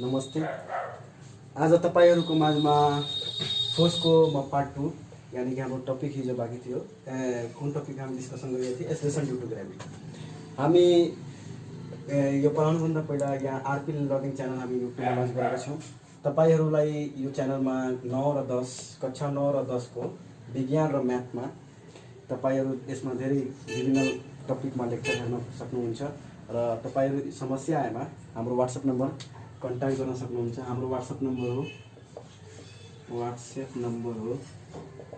नमस्ते। आज तपाईहरुको माझमा फोर्सको पार्ट 2 यानी कि हाम्रो टपिक हिजो बाँकी थियो। कुन टपिक हामी डिस्कसन गरेका थियौँ? Acceleration due to gravity. हामी यो पढाउनुभन्दा पहिला यहाँ आरपी लर्निङ च्यानल हामी युट्युबमा लन्च गरेका छौँ। तपाईहरुलाई यो च्यानलमा 9 र 10 कक्षा 9 र 10 को विज्ञान र म्याथमा तपाईहरु यसमा धेरै विभिन्न टपिकमा लेक्चर हेर्न सक्नुहुन्छ र तपाईहरु समस्या आएमा हाम्रो व्हाट्सएप नम्बर कन्ट्याक्ट गर्न सक्नुहुन्छ। हाम्रो व्हाट्सएप नम्बर हो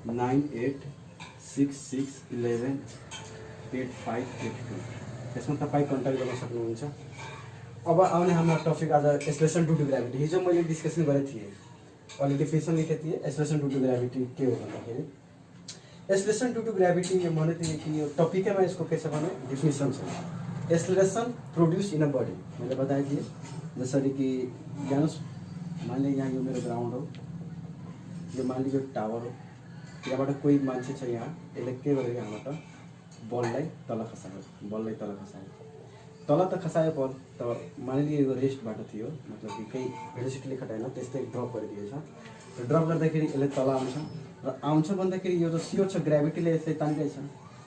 9866118582। यसमा तपाईं कन्ट्याक्ट गर्न सक्नुहुन्छ। अब आउने हाम्रो टपिक आज एक्सेलरेसन ड्यू टु ग्रेभिटी। हिजो मैले डिस्कसन गरेको थिएँ, अलि डेफिनेसन लेखेको थिएँ। एक्सेलरेसन ड्यू टु ग्रेभिटी के हो भन्दाखेरि एक्सेलरेसन ड्यू टु ग्रेभिटी यो भने कि यो टपिकैमा यसको के छ भने डेफिनेसन छ। Acceleration produce in a body मैले बताएको थिएँ। जसरी कि जानुस्, मान ली यहाँ यो मेरो ग्राउन्ड हो, यो मान ली यो टावर हो, यहाँबाट कोही मान्छे छ यहाँ, यसले के गर्यो यहाँबाट बललाई तल खसायो, बललाई तल खसायो। तल त खसायो बल, तर मान ली यो रेस्टबाट थियो, मतलब कि केही भेलोसिटीले खटाएन, त्यस्तै ड्रप गरिदिएछ। र ड्रप गर्दाखेरि यसले तल आउँछ र आउँछ भन्दाखेरि यो जो यो छ ग्रेभिटीले यसलाई तानिरहेछ।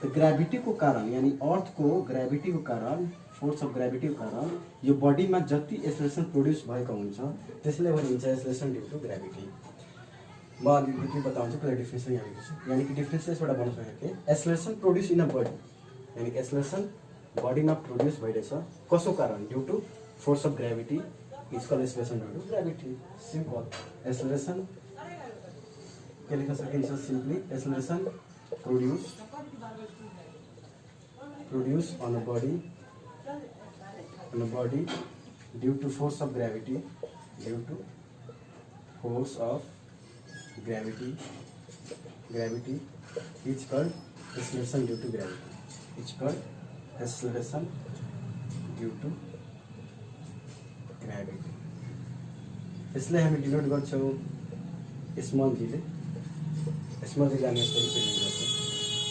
त ग्रेभिटीको कारण यानी अर्थको ग्रेभिटीको कारण, फोर्स अफ ग्रेभिटीको कारण यो बडीमा जति एक्सेलरेसन प्रोड्युस भएको हुन्छ त्यसले भनिन्छ एक्सेलरेसन ड्यू टु ग्रेभिटी। म अलिकति बताउँछु, पहिला डेफिनेसन यहाँ लेख्छु। यानी कि डेफिनेसन यसबाट बन्न सकेको acceleration produce in a body, यानी कि एक्सेलरेसन बडीमा प्रोड्युस भइरहेछ कसो कारण? Due to force of gravity is called acceleration due to gravity. Simple acceleration के लेख्न सकिन्छ? Simply acceleration produce on a body due to force of gravity, due to force of gravity is called acceleration due to gravity, it's called acceleration due to gravity। इसलिए हामी denote गर्छौँ small जी ले, small जी हामी यसरी present गर्छौँ।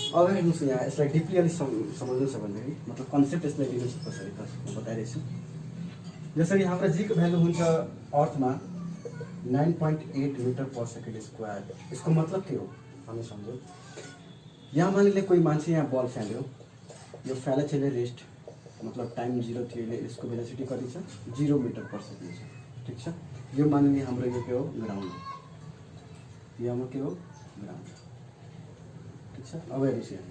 अब हेर्नुहोस् यहाँ यसलाई डिपली अलिक सम्झनु छ भन्दाखेरि मतलब कन्सेप्ट यसलाई लिनु छ कसरी त म बताइरहेछु। जसरी हाम्रो जीको भ्यालु हुन्छ अर्थमा 9.8 मिटर पर सेकेन्ड स्क्वायर। यसको मतलब के हो हामी सम्झौँ। यहाँ मानिले कोही मान्छे यहाँ बल फ्याल्यो, यो फ्याले चाहिँ रेस्ट, मतलब टाइम 0 थियो, यसको भेलोसिटी कति छ? 0 मिटर पर सेकेन्ड छ। ठिक छ, यो मानिले हाम्रो यो के हो? ग्राउन्ड हो। योमा के हो? ग्राउन्ड। अब हेर्नुहोस् यहाँ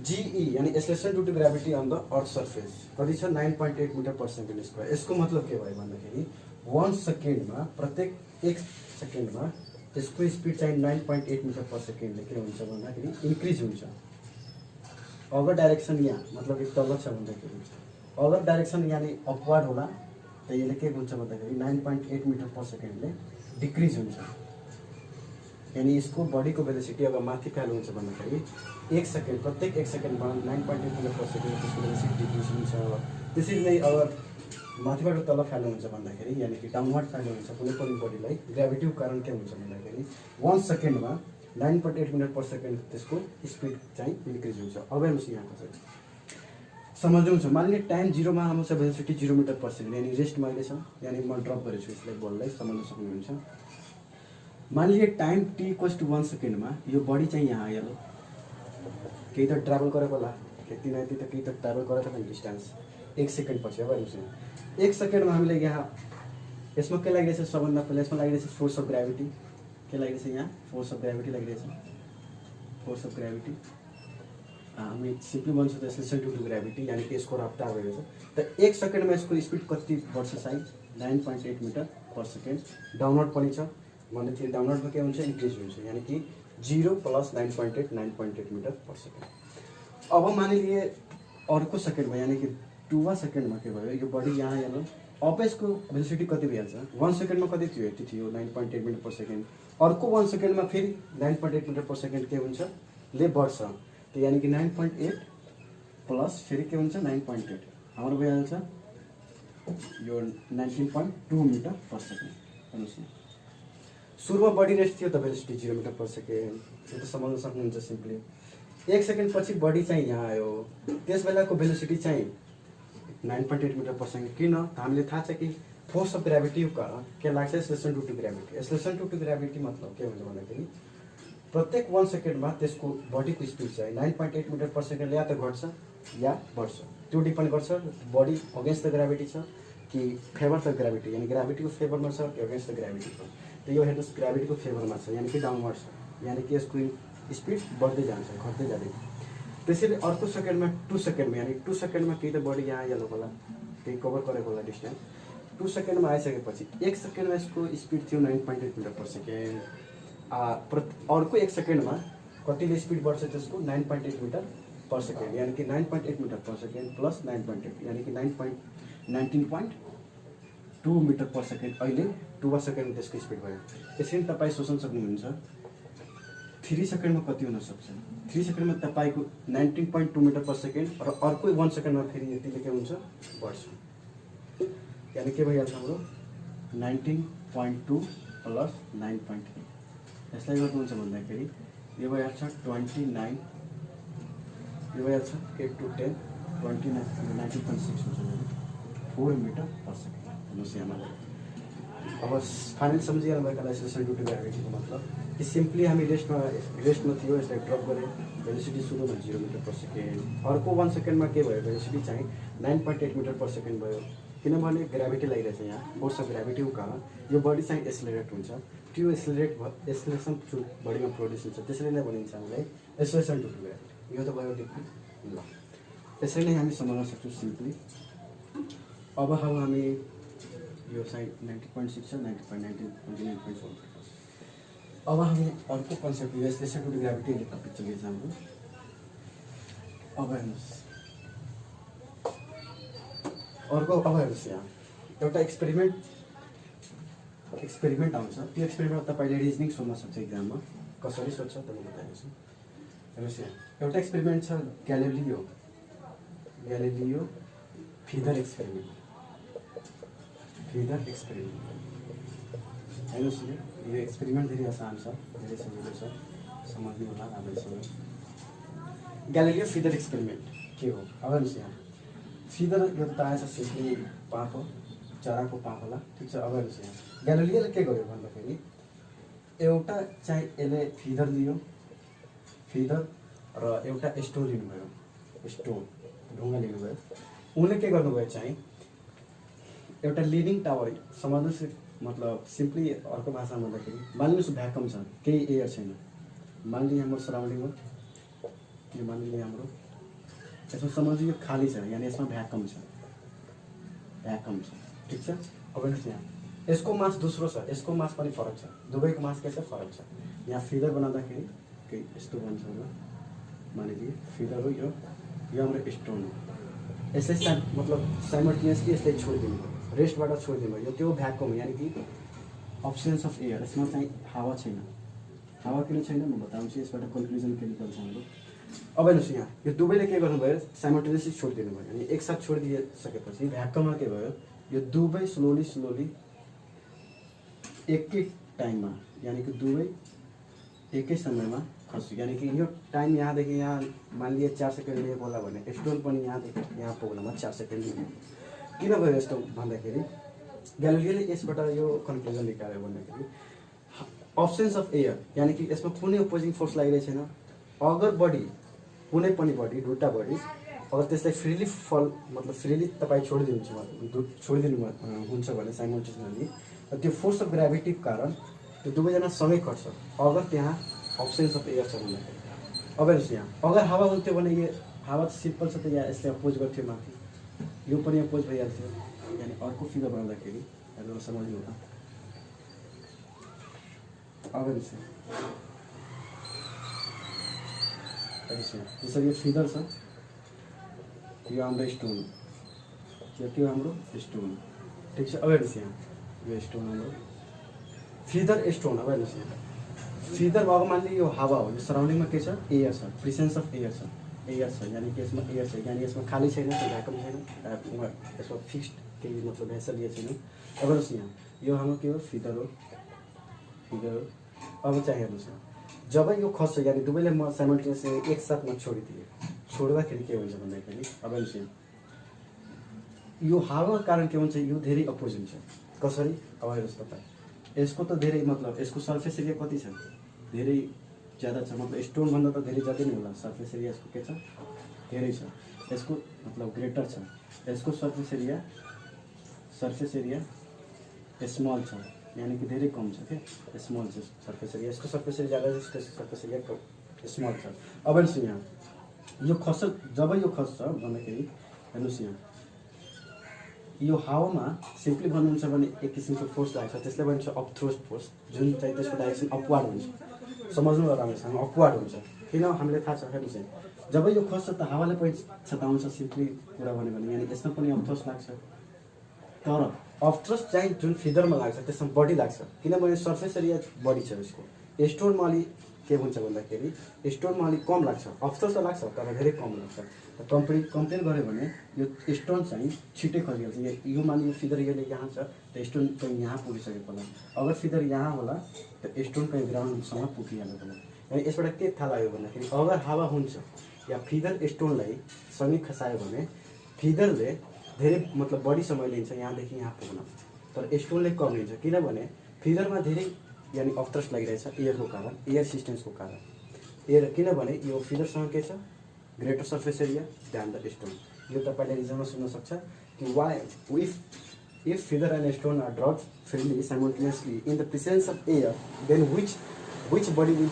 जीई यानी acceleration due to gravity on the earth surface कति छ? 9.8 मिटर पर सेकेन्ड स्क्वायर। यसको मतलब के भयो भन्दाखेरि 1 सेकेन्डमा, प्रत्येक 1 सेकेन्डमा यसको स्पिड चाहिँ 9.8 मिटर पर सेकेन्डले के हुन्छ भन्दाखेरि इन्क्रिज हुन्छ। अगर डाइरेक्सन यहाँ मतलब एक तल छ भन्दाखेरि अगर डाइरेक्सन यानी अपवार्ड होला त यसले के हुन्छ भन्दाखेरि 9.8 मिटर पर सेकेन्डले डिक्रिज हुन्छ। यानी इसको बॉडी को वेलोसिटी अगर माथि फ्याल हुन्छ भन्दाखेरि 1 सेकेन्ड, प्रत्येक 1 सेकेन्डमा 9.8 मिटर पर सेकेन्ड त्यसको वेलोसिटी डिक्रिज हुन्छ। त्यसरी नै अगर माथिबाट तल फ्याल हुन्छ भन्दाखेरि यानी कि डाउनवर्ड फ्याल हुन्छ कुनै पनि बडीलाई, ग्रेभिटीको कारण के हुन्छ भन्दाखेरि 1 सेकेन्डमा 9.8 मिटर पर सेकेन्ड त्यसको स्पिड चाहिँ इन्क्रिज हुन्छ। अब हेर्नुहोस् यहाँ कसरी सम्झनुहुन्छ। मानिलिए टाइम 0 मा आउँछ, वेलोसिटी 0 मिटर पर सेकेन्ड यानी रेस्ट मैले छ, यानी म ड्रप गरेछु यसलाई, बललाई सम्झन सक्नुहुन्छ। मान लीजिए टाइम t इक्वल्स टू 1 सेकेन्डमा यो बडी चाहिँ यहाँ आयो, केही त ट्राभल गरेको होला, यति न यति त केही त ट्राभल गरेको छ डिस्टेन्स 1 सेकेन्ड पछि। अब हेर्नुहोस् 1 सेकेन्डमा हामीले यहाँ यसमा के लागिरहेछ? सबभन्दा पहिला यसमा लागिरहेछ फोर्स अफ ग्रेभिटी। के लागिरहेछ यहाँ? फोर्स अफ ग्रेभिटी लागिरहेछ। फोर्स अफ ग्रेभिटी हामी सिम्पली भन्छौँ त एक्सेलरेसन ड्यू टु ग्रेभिटी, यानी कि यसको रफ्तार भइरहेछ। त 1 सेकेन्डमा यसको स्पिड कति बढ्छ? चाहिँ 9.8 मिटर पर सेकेन्ड। डाउनवर्ड पनि छ भन्दै थियो, डाउनवर्डमा के हुन्छ? इन्क्रिज हुन्छ, यानी कि 0 + 9.8 मिटर पर सेकेन्ड। अब मानिलिए अर्को सेकेन्डमा यानी कि 2 सेकेन्डमा के भयो? यो बडी यहाँ हेर्नु, अब यसको भेलोसिटी कति भइहाल्छ? 1 सेकेन्डमा कति थियो? यति थियो, 9.8 मिटर पर सेकेन्ड। अर्को 1 सेकेन्डमा फेरि 9.8 मिटर पर सेकेन्ड के हुन्छ? ले बढ्छ। त यानी कि 9.8 प्लस फेरि के हुन्छ? 9.8 हाम्रो भइहाल्छ यो 19.2 मिटर पर सेकेन्ड। हेर्नुहोस् न, सुरुमा बडी रेस्ट थियो त भेलोसिटी 0 मिटर पर सेकेन्ड, यो त सम्झन सक्नुहुन्छ सिम्पली। 1 सेकेन्ड पछि बडी चाहिँ यहाँ आयो, त्यस बेलाको भेलोसिटी चाहिँ 9.8 मिटर पर सेकेन्ड। किन? हामीले थाहा छ कि फोर्स अफ ग्राभिटीको कारण के लाग्छ acceleration due to gravity. Acceleration due to gravity मतलब के हुन्छ भन्दाखेरि प्रत्येक 1 सेकेन्डमा त्यसको बडीको स्पिड चाहिँ 9.8 मिटर पर सेकेन्ड या त घट्छ या बढ्छ। त्यो डिपेन्ड गर्छ बडी अगेन्स्ट द ग्राभिटी छ कि फेभर द ग्राभिटी, यानी ग्राभिटीको फेभरमा छ कि अगेन्स्ट द ग्राभिटी छ। त यो हेर्नुहोस् ग्राभिटीको फेभरमा छ यानी कि डाउनवर्ड छ, यानी कि यसको स्पिड बढ्दै जान्छ घट्दै जाँदैन। त्यसैले अर्को सेकेन्डमा 2 सेकेन्डमा यानी 2 सेकेन्डमा केही त बडी यहाँ येलो होला, केही कभर गरेको होला डिस्टेन्स। 2 सेकेन्डमा आइसकेपछि 1 सेकेन्डमा यसको स्पिड थियो 9.8 मिटर पर सेकेन्ड। अर्को 1 सेकेन्डमा कतिले स्पिड बढ्छ त्यसको 9.8 मिटर पर सेकेन्ड, यानी कि 9.8 मिटर पर सेकेन्ड प्लस 9.8 यानी कि 19.2 मिटर पर सेकेन्ड। अहिले 2 सेकेन्डमा त्यसको स्पिड भयो। त्यसरी तपाईँ सोच्न सक्नुहुन्छ 3 सेकेन्डमा कति हुन सक्छ। 3 सेकेन्डमा तपाईँको 19.2 मिटर पर सेकेन्ड र अर्को 1 सेकेन्डमा फेरि यतिले के हुन्छ बढ्छ, यानी के भइहाल्छ हाम्रो 19.2 प्लस 9.8। यसलाई गर्नुहुन्छ भन्दाखेरि यो भइहाल्छ 29, यो भइहाल्छ 8 to 10 29 19.6 हुन्छ 4 मिटर पर सेकेन्ड। हेर्नुहोस् यहाँमा अब फाइनल सम्झिहाल्नु भएको एक्सेलरेसन ड्यू टु ग्राभिटीको मतलब कि सिम्पली हामी रेस्टमा थियो, यसलाई ड्रप गऱ्यो, भेलोसिटी सुरुमा 0 मिटर पर सेकेन्ड। अर्को 1 सेकेन्डमा के भयो भेलोसिटी चाहिँ 9.8 मिटर पर सेकेन्ड भयो, किनभने ग्राभिटी लागिरहेछ यहाँ, फोर्स अफ ग्राभिटीको कारण यो बडी चाहिँ एक्सेलरेट हुन्छ। त्यो एक्सेलरेसन बडीमा प्रोड्युस हुन्छ, त्यसरी नै भनिन्छ हामीलाई एक्सेलरेसन ड्यू टु ग्राभिटी। यो त भयो डिफ्रेन्ट ल, त्यसरी नै हामी सम्झाउन सक्छौँ सिम्पली। अब हामी यो चाहिँ 90.6 छ, 90.19 29.4। अब हामी अर्को कन्सेप्ट यो acceleration due to gravity topic चलिन्छ हाम्रो। अब हेर्नुहोस् अर्को, अब हेर्नुहोस् यहाँ एउटा एक्सपेरिमेन्ट आउँछ। त्यो एक्सपेरिमेन्ट तपाईँले रिजनिङ सोध्न सक्छ इक्जाममा, कसरी सोध्छ त म बताइदिन्छु। हेर्नुहोस् यहाँ एउटा एक्सपेरिमेन्ट छ ग्यालिलियो फिदर एक्सपेरिमेन्ट। हेर्नुहोस् यो एक्सपेरिमेन्ट धेरै आसान छ, धेरै सजिलो छ, समझ्नु होला राम्रैसँग। ग्यालिलियो फिदर एक्सपेरिमेन्ट के हो? अब हेर्नुहोस् यहाँ फिदर यो त आएछ सिम्पली पाँख हो, चराको पाँख होला, ठिक छ। अब हेर्नुहोस् यहाँ ग्यालिलियोले के गर्यो भन्दाखेरि एउटा चाहिँ यसले फिदर लियो, फिदर र एउटा स्टोन लिनुभयो, स्टोन ढुङ्गा लिनुभयो। उनले के गर्नुभयो चाहिँ एउटा लिडिङ टावर समाल्नुहोस्, मतलब सिम्पली अर्को भाषामा भन्दाखेरि मानिलिनुहोस् भ्याकुम छ, केही एयर छैन, मानिलियो हाम्रो सराउन्डिङ हो, यो मानिलियो हाम्रो, यसमा सम्झियो यो खाली छ, यानी यसमा भ्याकुम छ, ठिक छ। अब हेर्नुहोस् यहाँ यसको मास दोस्रो छ, यसको मास पनि फरक छ, दुवैको मास के छ फरक छ। यहाँ फिदर बनाउँदाखेरि केही यस्तो भन्छ होला, मानिलियो फिदर हो, यो हाम्रो स्टोन हो। यसलाई मतलब साइमल्टेनियसली यसलाई छोडिदिनु, रेस्टबाट छोडिदिनु भयो। त्यो भ्याकुम यानी कि अब्सेन्स अफ एयर, यसमा चाहिँ हावा छैन। हावा किन छैन म बताउँछु, यसबाट कन्क्लुजन के निकाल्छ हाम्रो। अब हेर्नुहोस् यहाँ यो दुवैले के गर्नुभयो साइमल्टेनियसली छोडिदिनु भयो, अनि एकसाथ छोडिदिइसकेपछि भ्याकुममा के भयो, यो दुवै स्लोली एकै टाइममा, यानी कि दुवै एकै समयमा खस्यो। यानी कि यो टाइम यहाँदेखि यहाँ मानिलिए 4 सेकेन्ड लिएको होला भने स्टोन पनि यहाँदेखि यहाँ पुग्नमा 4 सेकेन्ड लिएको। किन भयो यस्तो भन्दाखेरि ग्यालिलियोले यसबाट यो कन्क्लुजन निकाल्यो भन्दाखेरि अब्सेन्स अफ एयर, यानी कि यसमा कुनै अपोजिङ फोर्स लागिरहेको छैन। अगर बडी कुनै पनि बडी दुईवटा बडी अगर त्यसलाई फ्रिली मतलब फ्रिली तपाईँ छोडिदिनु हुन्छ भने साइमल्टेनियसली, त्यो फोर्स अफ ग्राभिटीको कारण त्यो दुवैजना सँगै खट्छ अगर त्यहाँ अब्सेन्स अफ एयर छ भन्दाखेरि। अब हेर्नुहोस् यहाँ अगर हावा हुन्थ्यो भने यो हावा सिम्पल छ त यहाँ यसले अपोज गर्थ्यो माथि, यो पनि अपोज भइहाल्थ्यो। यानी अर्को फिगर बनाउँदाखेरि हेर्नु सम्झिनु होला। अब हेर्नुहोस् जसरी यो फिदर छ, यो हाम्रो स्टोन हो, त्यो हाम्रो स्टोन, ठिक छ। अब हेर्नुहोस् यहाँ यो स्टोन हाम्रो फिदर स्टोन। अब हेर्नुहोस् यहाँ फिदर अब मान्ने यो हावा हो, यो सराउन्डिङमा के छ एयर छ, प्रेजेन्स अफ एयर छ, यानी कि यसमा एयर छ, यानी यसमा खाली छैन, भ्याकुम छैन, यसमा फिक्स्ड केही मतलब भेसल यो छैन। अब हेर्नुहोस् यहाँ यो हाम्रो के हो फिदर हो। अब चाहिँ हेर्नुहोस् यहाँ जब यो खस्छ, यानी दुवैले म साइमल्टेनियसली एकसाथमा छोडिदिएँ, छोड्दाखेरि के हुन्छ भन्दाखेरि अब हेर्नुहोस् यहाँ यो हावाको कारण के हुन्छ, यो धेरै अपोज हुन्छ। कसरी अब हेर्नुहोस् तपाईँ, यसको त धेरै मतलब यसको सर्फेस एरिया कति छ, धेरै ज़्यादा छ, मतलब स्टोनभन्दा त धेरै ज्यादा नै होला सर्फेस एरिया यसको के छ, धेरै छ। यसको मतलब ग्रेटर छ, यसको सर्फेस एरिया स्मल छ, यानी कि धेरै कम छ क्या, स्मल छ सर्फेस एरिया, यसको सर्फेस एरिया ज़्यादा छ, इसको सर्फेस एरिया स्मल छ। अब हेर्नुहोस् यहाँ यो खस्छ, जब यो खस्छ भन्दाखेरि हेर्नुहोस् यहाँ यो हावामा सिम्पली भन्नुहुन्छ भने एक किसिमको फोर्स लाग्छ, त्यसलाई भन्छ अपथ्रोस्ट फोर्स, जुन चाहिँ त्यसको डाइरेक्सन अपवार्ड हुन्छ। समझ्नु होला राम्रोसँग, अपवार्ड हुन्छ। किन हामीले थाहा छ, हेर्नुहोस् यहाँ जब यो खस्छ त हावाले पनि छताउँछ, सिम्पली कुरा भन्यो भने यानि यसमा पनि अपथ्रोस्ट लाग्छ, तर अपथ्रोस्ट चाहिँ जुन फिदरमा लाग्छ त्यसमा बढी लाग्छ, किनभने सर्फेस एरिया बढी छ यसको। स्टोनमा अलि के हुन्छ भन्दाखेरि स्टोनमा अलिक कम लाग्छ, अपथ्रोस्ट त लाग्छ तर धेरै कम लाग्छ। कम्पेयर गऱ्यो भने यो स्टोन चाहिँ छिटै खसिहाल्छ। यो मानियो फिदर यसले यहाँ छ त स्टोन कहीँ यहाँ पुगिसकेको होला, अगर फिदर यहाँ होला त स्टोन कहीँ ग्राउन्डसम्म पुगिहाल्नु होला। अनि यसबाट के थाहा लाग्यो भन्दाखेरि अगर हावा हुन्छ या फिदर स्टोनलाई सँगै खसायो भने फिदरले धेरै मतलब बढी समय लिन्छ यहाँदेखि यहाँ पुग्न, तर स्टोनले कम लिन्छ, किनभने फिदरमा धेरै यानी अपथ्रस्ट लागिरहेछ एयरको कारण, एयर सिस्टेम्सको कारण। एयर किनभने यो फिदरसँग के छ, greater surface area than the stone. यो तपाईँले रिजनमा सुन्न सक्छ कि why if feather and stone are dropped freely simultaneously in the presence of air, then which body will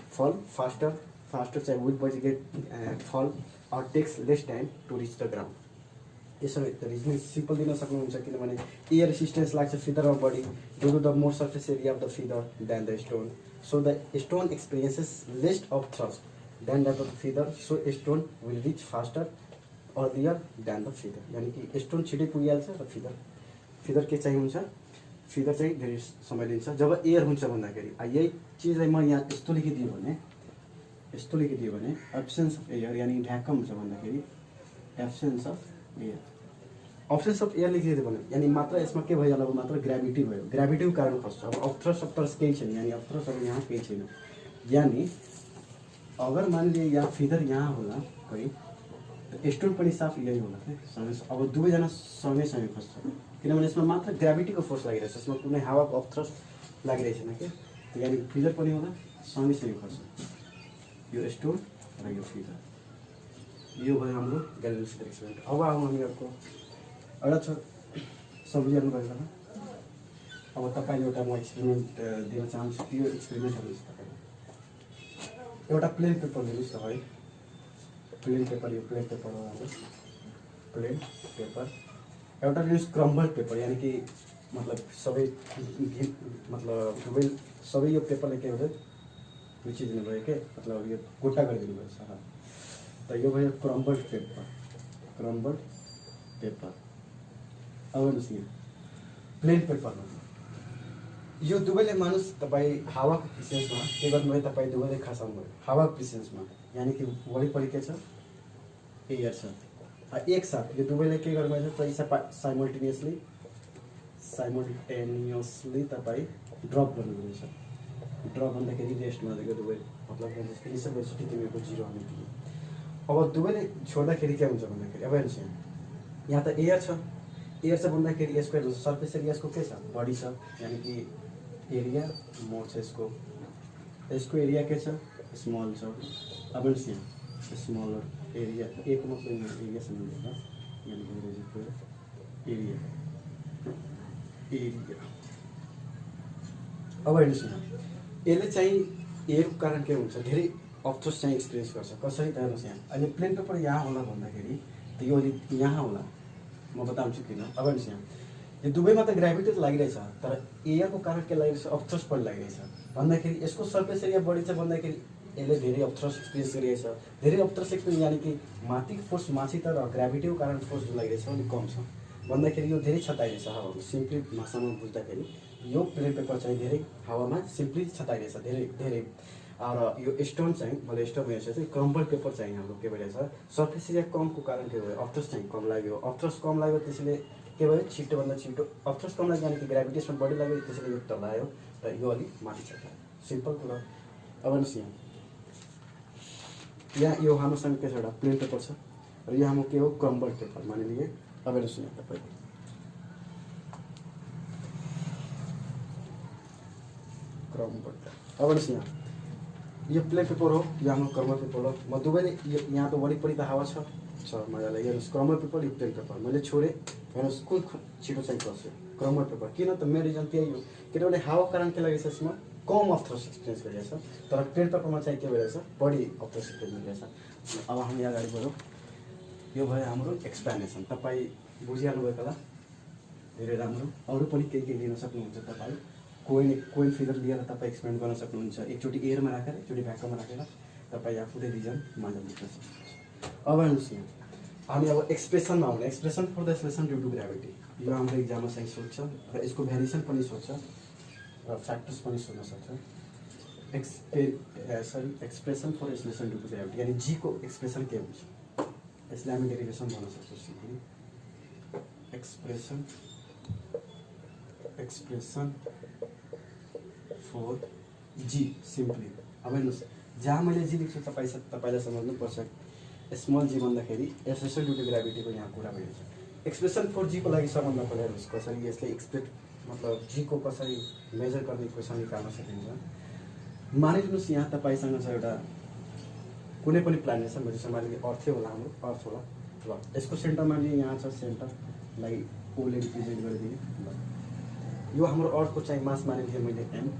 fall faster चाहिँ which body get fall or takes less time to reach the ground। यसो reasoning simple दिन सक्नुहुन्छ, किनभने air resistance लाग्छ फिदरमा बढी due to the more surface area of the feather than the stone, so the stone experiences less of thrust than that of the feather, so stone will reach faster earlier than the feather. यानि कि stone छिटै पुगिहाल्छ र feather के चाहिँ हुन्छ, feather चाहिँ धेरै समय लिन्छ जब एयर हुन्छ भन्दाखेरि। यही चिजलाई म यहाँ यस्तो लेखिदियो भने एब्सेन्स अफ एयर यानि ढ्याक्क हुन्छ भन्दाखेरि absence of air, absence of air लेखिदियो भने यानि मात्र यसमा के भयो, अब मात्र ग्राभिटी भयो, ग्राभिटीको कारण खस्छ। अब अपथ्रस्ट केही छैन, यानि अपथ्रस्ट अब यहाँ केही छैन, यानि अगर मानिलिए यहाँ फिदर यहाँ होला कहीँ स्टोन पनि साफ यही होला सँगै। अब दुवैजना सँगै खस्छ, किनभने यसमा मात्र ग्राभिटीको फोर्स लागिरहेछ, यसमा कुनै हावाको अपथ्रस्ट लागिरहेको छैन क्या, यानि फिदर पनि होला सँगै खस्छ, यो स्टोन र यो फिदर। यो भयो हाम्रो ग्यालिलियो एक्सपेरिमेन्ट। अब हामी अर्को एउटा छ सम्झिहाल्नु भयो होला। अब तपाईँले एउटा म एक्सपेरिमेन्ट दिन चाहन्छु, त्यो एक्सपेरिमेन्ट हेर्नुहोस्। तपाईँले एउटा प्लेन पेपर लिनुहोस् तपाईँ, प्लेन पेपर, यो प्लेन पेपर हो हाम्रो प्लेन पेपर। एउटा लिनुहोस् क्रम्बल पेपर, यानि कि मतलब सबै यो पेपरले के हुन्छ मिचिदिनु भयो के, मतलब यो गोटा गरिदिनु भयो सर। त यो भयो क्रम्बल पेपर। अब हेर्नुहोस् यहाँ प्लेन पेपरमा यो दुवैले मानुस तपाईँ हावाको प्रेसेन्समा के गर्नुभयो, तपाईँ दुवैले खसाउनु भयो हावाको प्रेसेन्समा, यानि कि वरिपरि के छ, एयर छ। एकसाथ यो दुवैले के गर्नुभयो त साइमल्टेनियसली तपाईँ ड्रप गर्नुहुँदैछ। ड्रप भन्दाखेरि रेस्टमा दिएको दुवै, मतलब इनिसियल भेलोसिटी तिमीहरूको 0 हुने थियो। अब दुवैले छोड्दाखेरि के हुन्छ भन्दाखेरि अब हेर्नुहोस् यहाँ त एयर छ भन्दाखेरि यसको हेर्नुहोस् सर्फेस एरिया यसको के छ, बढी छ, यानि कि एरिया मोर छ यसको एरिया के छ, स्मल छ। अब हेर्नुहोस् यहाँ स्मलर एरिया, एक मतलब एरिया सम्झिन्छ, यानि एरिया। अब हेर्नुहोस् यहाँ यसले चाहिँ एयरको कारण के हुन्छ, धेरै अपथ्रस्ट चाहिँ एक्सपिरियन्स गर्छ। कसरी त हेर्नुहोस् यहाँ अहिले प्लेन पेपर यहाँ होला भन्दाखेरि त यो यहाँ होला, म बताउँछु किन। अब हेर्नुहोस् यहाँ यो दुवैमा त ग्राभिटी त लागिरहेछ, तर एयरको कारण के लागिरहेछ, अपथ्रस्ट पनि लागिरहेछ भन्दाखेरि यसको सर्फेस एरिया बढी छ भन्दाखेरि यसले धेरै अपथ्रस्ट एक्सपिरियन्स गरिरहेछ। धेरै अपथ्रस्ट एक्सपिरियन्स यानि कि माथिको फोर्स माथि, तर ग्राभिटीको कारण फोर्स जो लागिरहेछ अलिक कम छ भन्दाखेरि यो धेरै छताइरहेछ हावामा। सिम्पली भाषामा बुझ्दाखेरि यो प्लेन पेपर चाहिँ धेरै हावामा सिम्पली छताइरहेछ धेरै। र यो स्टोन चाहिँ भले स्टोन भइरहेछ चाहिँ क्रम्बल पेपर चाहिँ हाम्रो के भइरहेछ, सर्फेस एरिया कमको कारण के भयो, अपथ्रस्ट चाहिँ कम लाग्यो। अपथ्रस्ट कम लाग्यो त्यसैले के भयो, छिटोभन्दा छिटो अपथ्रस्ट कम लाग्यो, यानि कि ग्राभिटेसन बढी लाग्यो, त्यसैले यो तल आयो र यो अलिक माथि छ। सिम्पल कुरा। अब हेर्नुहोस् यहाँ यो हाम्रोसँग के छ, एउटा प्लेन पेपर छ र यो हाम्रो के हो, क्रम्बल पेपर मानिलिए। अब हेर्नुहोस् यहाँ तपाईँ क्रमबाट अब हेर्नुहोस् यहाँ यो प्ले पेपर हो यो हाम्रो क्रमर पेपर हो म दुवैले यहाँ त वरिपरि त हावा छ मजाले हेर्नुहोस् क्रमर पेपर यो प्लेन पेपर मैले छोडेँ हेर्नुहोस् कुन छिटो चाहिँ पर्छ क्रमर पेपर किन त मेरो रिजन त्यही हो किनभने हावा कारण के लागेको छ यसमा कम अफ थ्रस्ट एक्सपिरियन्स गरिरहेछ तर प्लेन पेपरमा चाहिँ के भइरहेछ बढी अफ थ्रस्ट एक्सपिरियन्स गरिरहेछ अब हामी अगाडि बढौँ यो भयो हाम्रो एक्सप्लेनेसन तपाईँ बुझिहाल्नुभएको होला धेरै राम्रो अरू पनि केही लिन सक्नुहुन्छ तपाईँ कोइन फिगर लिएर तपाईँ एक्सप्लेन गर्न सक्नुहुन्छ एकचोटि एयरमा राखेर एकचोटि भ्याक्युममा राखेर तपाईँ आफूले रिजन मजाले लेख्न सक्नुहुन्छ अब हेर्नुहोस् यहाँ हामी अब एक्सप्रेसनमा आउने expression for the expression due to gravity यो हाम्रो इक्जाममा चाहिँ सोध्छ र यसको भ्यारिएसन पनि सोध्छ र फ्याक्टर्स पनि सोध्न सक्छ expression for expression due to gravity यानि जीको एक्सप्रेसन के हुन्छ यसलाई हामी डेरिभेसन भन्न सक्छौँ simply expression for G simply अब हेर्नुहोस् जहाँ मैले जी लेख्छु तपाईँलाई सम्झ्नुपर्छ स्मल जी भन्दाखेरि एक्सप्रेसन ड्यु टु ग्राभिटीको यहाँ कुरा भइरहेछ एक्सप्रेसन फर जीको लागि सबभन्दा पहिला हेर्नुहोस् कसरी यसले एक्सप्रेट मतलब जीको कसरी मेजर गर्ने क्वेसन निकाल्न सकिन्छ मानिलिनुहोस् यहाँ तपाईँसँग छ एउटा कुनै पनि प्लानेट छ जस्तो मानिलिए अर्थै होला हाम्रो अर्थ होला ल यसको सेन्टर मानिलिए यहाँ छ सेन्टरलाई ओले रिप्रेजेन्ट गरिदिएँ ल यो हाम्रो अर्थको चाहिँ मास मानिलिएँ मैले एम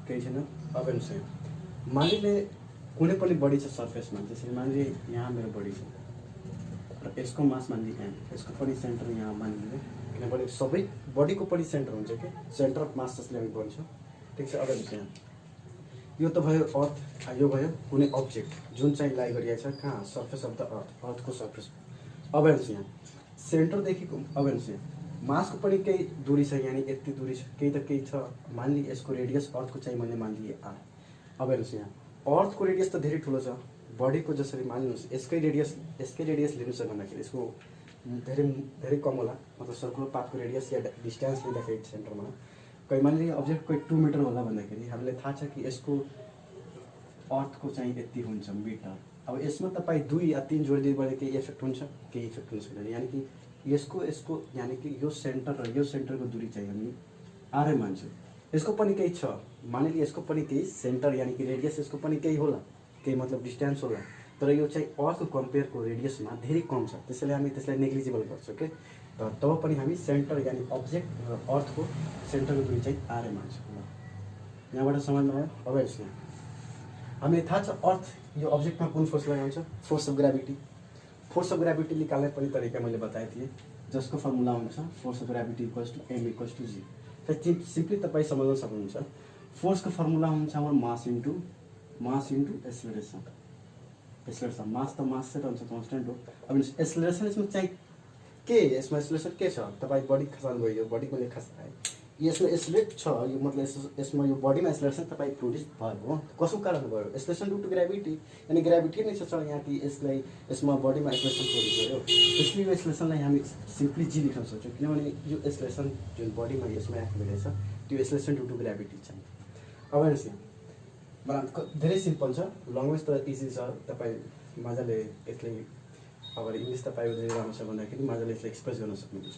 केही छैन अब हेर्नुहोस् यहाँ मानिलिए कुनै पनि बडी छ सर्फेसमा त्यसरी मानिलिए यहाँ मेरो बडी छ र यसको मास मानिलिए एम यसको पनि सेन्टर यहाँ मानिलिए किनभने सबै बडीको पनि सेन्टर हुन्छ कि सेन्टर अफ मास जसले हामी भन्छौँ ठिक छ अब हेर्नुहोस् यहाँ यो त भयो अर्थ यो भयो कुनै अब्जेक्ट जुन चाहिँ लाइ गरिएको छ कहाँ सर्फेस अफ द अर्थको सर्फेस अब हेर्नुहोस् यहाँ सेन्टरदेखिको अब हेर्नुहोस् यहाँ मासको पनि केही दूरी छ यानि यति दूरी छ केही त केही छ मानिलिए यसको रेडियस अर्थको चाहिँ मैले मानिलिएँ आर अब हेर्नुहोस् यहाँ अर्थको रेडियस त धेरै ठुलो छ बडीको जसरी मानिनुहोस् यसकै रेडियस लिनु छ भन्दाखेरि यसको धेरै कम होला मतलब सर्कुलर पाथको रेडियस या डिस्टेन्स लिँदाखेरि सेन्टरमा कोही मानिलिए अब्जेक्ट कोही 2 मिटर होला भन्दाखेरि हामीलाई थाहा छ कि यसको अर्थको चाहिँ यति हुन्छ मिटर अब यसमा तपाईँ 2 या 3 जोडिदियो भने केही इफेक्ट हुन्छ केही इफेक्ट हुन्छ यानि कि यसको यानि कि यो सेन्टर र यो सेन्टरको दूरी चाहिँ हामी आरै मान्छौँ यसको पनि केही छ मानिलिए यसको पनि केही सेन्टर यानि कि रेडियस यसको पनि केही होला केही मतलब डिस्टेन्स होला तर यो चाहिँ अर्थको कम्पेयरको रेडियसमा धेरै कम छ त्यसैले हामी त्यसलाई नेग्लिजिबल गर्छौँ के तब पनि हामी सेन्टर यानि अब्जेक्ट र अर्थको सेन्टरको दूरी चाहिँ आरै मान्छौँ ल यहाँबाट समझ्नु भयो अब हेर्नुहोस् यहाँ हामीलाई थाहा छ अर्थ यो अब्जेक्टमा कुन फोर्स लगाउँछ फोर्स अफ ग्राभिटी निकाल्ने पनि तरिका मैले बताएको थिएँ जसको फर्मुला हुन्छ force of gravity equals to M equals to G simply तपाईँ सम्झाउन सक्नुहुन्छ फोर्सको फर्मुला हुन्छ हाम्रो मास इन्टु एक्सेलरेसन मास त मास चाहिँ रहन्छ कन्स्टेन्ट हो अब एक्सेलरेसन यसमा चाहिँ के यसमा एक्सेलरेसन के छ तपाईँ बडी खसाल्नु भयो बडी मैले खसाएँ यसमा एक्सेलरेट छ यो मतलब यसमा यो बडीमा एक्सेलरेसन तपाईँ प्रोड्युस भयो हो कसको कारण भयो एक्सेलरेसन ड्यु टु ग्राभिटी यानी ग्राभिटी नै छ यहाँ कि यसमा बडीमा एक्सेलरेसन प्रोड्युस भयो त्यसले यो एक्सेलरेसनलाई हामी सिम्पली जी लेख्न सक्छौँ किनभने यो एक्सेलरेसन जुन बडीमा यसमा एक्ट भइरहेछ त्यो एक्सेलरेसन ड्यु टु ग्राभिटी छ अब हेर्नुहोस् यहाँ धेरै सिम्पल छ लङ्ग्वेज त इजी छ तपाईँ मजाले यसले अगर इङ्ग्लिस तपाईँ धेरै राम्रो छ भन्दाखेरि मजाले यसलाई एक्सप्रेस गर्न सक्नुहुन्छ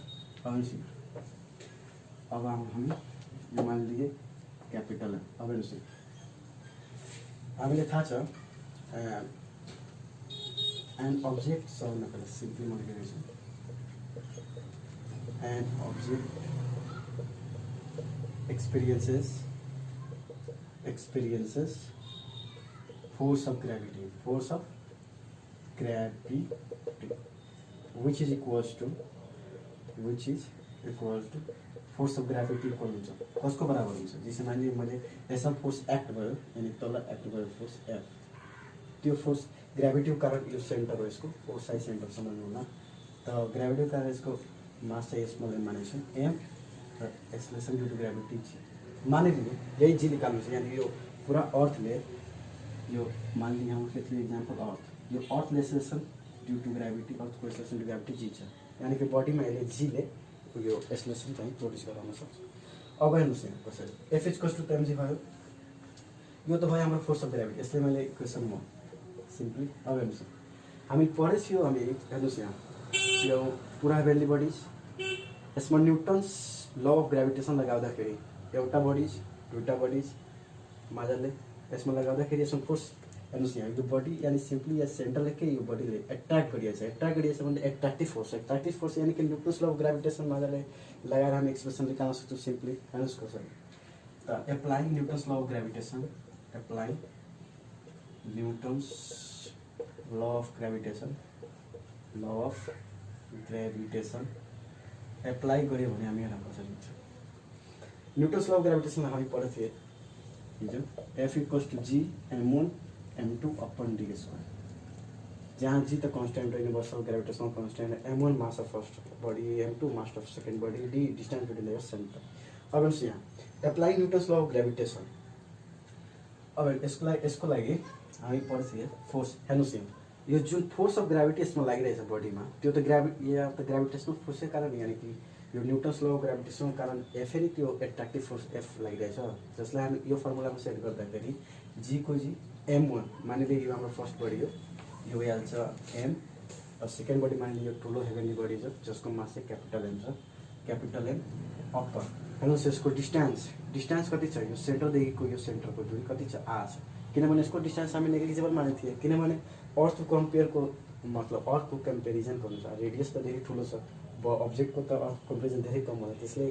अब हामी यो मानिलिए क्यापिटल अब हेर्नुहोस् हामीले थाहा छ एन अब्जेक्ट सबभन्दा पहिला सिम्पली म लेखेको छु an object experiences force of gravity which is equals to force of gravity equal हुन्छ कसको बराबर हुन्छ जैसे मानिलिए मैले यसमा फोर्स एक्ट भयो यानी तल एक्ट भयो फोर्स एफ त्यो फोर्स ग्राभिटीको कारण यो सेन्टर हो यसको ओ साइड सेन्टर सम्झनु होला त ग्राभिटीको कारण यसको मास चाहिँ यसमा मानेको छु एम र एक्सेलरेसन ड्यु टु ग्राभिटी मानिलिनु यही जी निकाल्नु छ यानी यो पुरा अर्थले यो मानिलिनु यहाँ लेख्ने इक्जाम्पल अर्थ यो अर्थ एक्सेलरेसन ड्यु टु ग्राभिटी अर्थको एक्सेलरेसन ड्यु ग्राभिटी जी छ यानी कि बडीमा यसले जीले यो एक्सेलरेसन चाहिँ प्रोड्युस गराउन सक्छ अब हेर्नुहोस् यहाँ कसरी एफ इक्वल्स टु एमजी भयो यो त भयो हाम्रो फोर्स अफ ग्राभिटी यसले मैले इक्वेसन म सिम्पली अब हेर्नुहोस् हामी पढेछौँ हामी हेर्नुहोस् यहाँ यो पुरा हेभेन्ली बडिज यसमा न्युटन्स ल अफ ग्राभिटेसन लगाउँदाखेरि एउटा बडिज दुईटा बडिज मजाले यसमा लगाउँदाखेरि यसमा फोर्स हेर्नुहोस् यहाँ यो बडी यानि सिम्पली या सेन्टरले के यो बडीले एट्र्याक्ट गरिरहेछ भने एट्र्याक्टिभ फोर्स यानि कि न्युटन्स ल अफ ग्राभिटेसन मजाले लगाएर हामी एक्सप्रेसन निकाल्न सक्छौँ सिम्पली हेर्नुहोस् कसरी त applying Newton's law of gravitation applying Newton's law of gravitation apply गऱ्यो भने हामी यहाँ कसरी हुन्छ न्युटन्स ल अफ ग्राभिटेसनलाई हामी पढेको थिएँ हिजो F equals to G m1 m2 upon D square जहाँ जी त कन्स्टेन्ट हो universal gravitational constant m1 mass of first body m2 mass of second body D distance between their centre अब हेर्नुहोस् यहाँ apply Newton's law of gravitation अब यसको लागि हामी पढ्छौँ फोर्स हेर्नुहोस् यहाँ यो जुन फोर्स अफ ग्राभिटी यसमा लागिरहेछ बडीमा त्यो त ग्राभिटेसनल फोर्सकै कारण यानि कि यो न्युटन्स ल अफ ग्राभिटेसनको कारण एफ फेरि त्यो एट्र्याक्टिभ फोर्स एफ लागिरहेछ जसलाई हामी यो फर्मुलामा सेट गर्दाखेरि जी को जी m1 मानिलिए यो हाम्रो फर्स्ट बडी हो यो भइहाल्छ m र सेकेन्ड बडी मानिलिए यो ठुलो हेभेन्ली बडी छ जसको मास चाहिँ क्यापिटल M छ क्यापिटल M अप्पर हेर्नुहोस् यसको डिस्टेन्स कति छ यो सेन्टरदेखिको यो सेन्टरको दूरी कति छ r छ किनभने यसको डिस्टेन्स हामी नेग्लिजिबल मानेको थियौँ किनभने अर्थको कम्पेयरको मतलब अर्थको कम्पेरिजनको अनुसार रेडियस त धेरै ठुलो छ अब्जेक्टको त अर्थ कम्पेरिजन धेरै कम होला त्यसले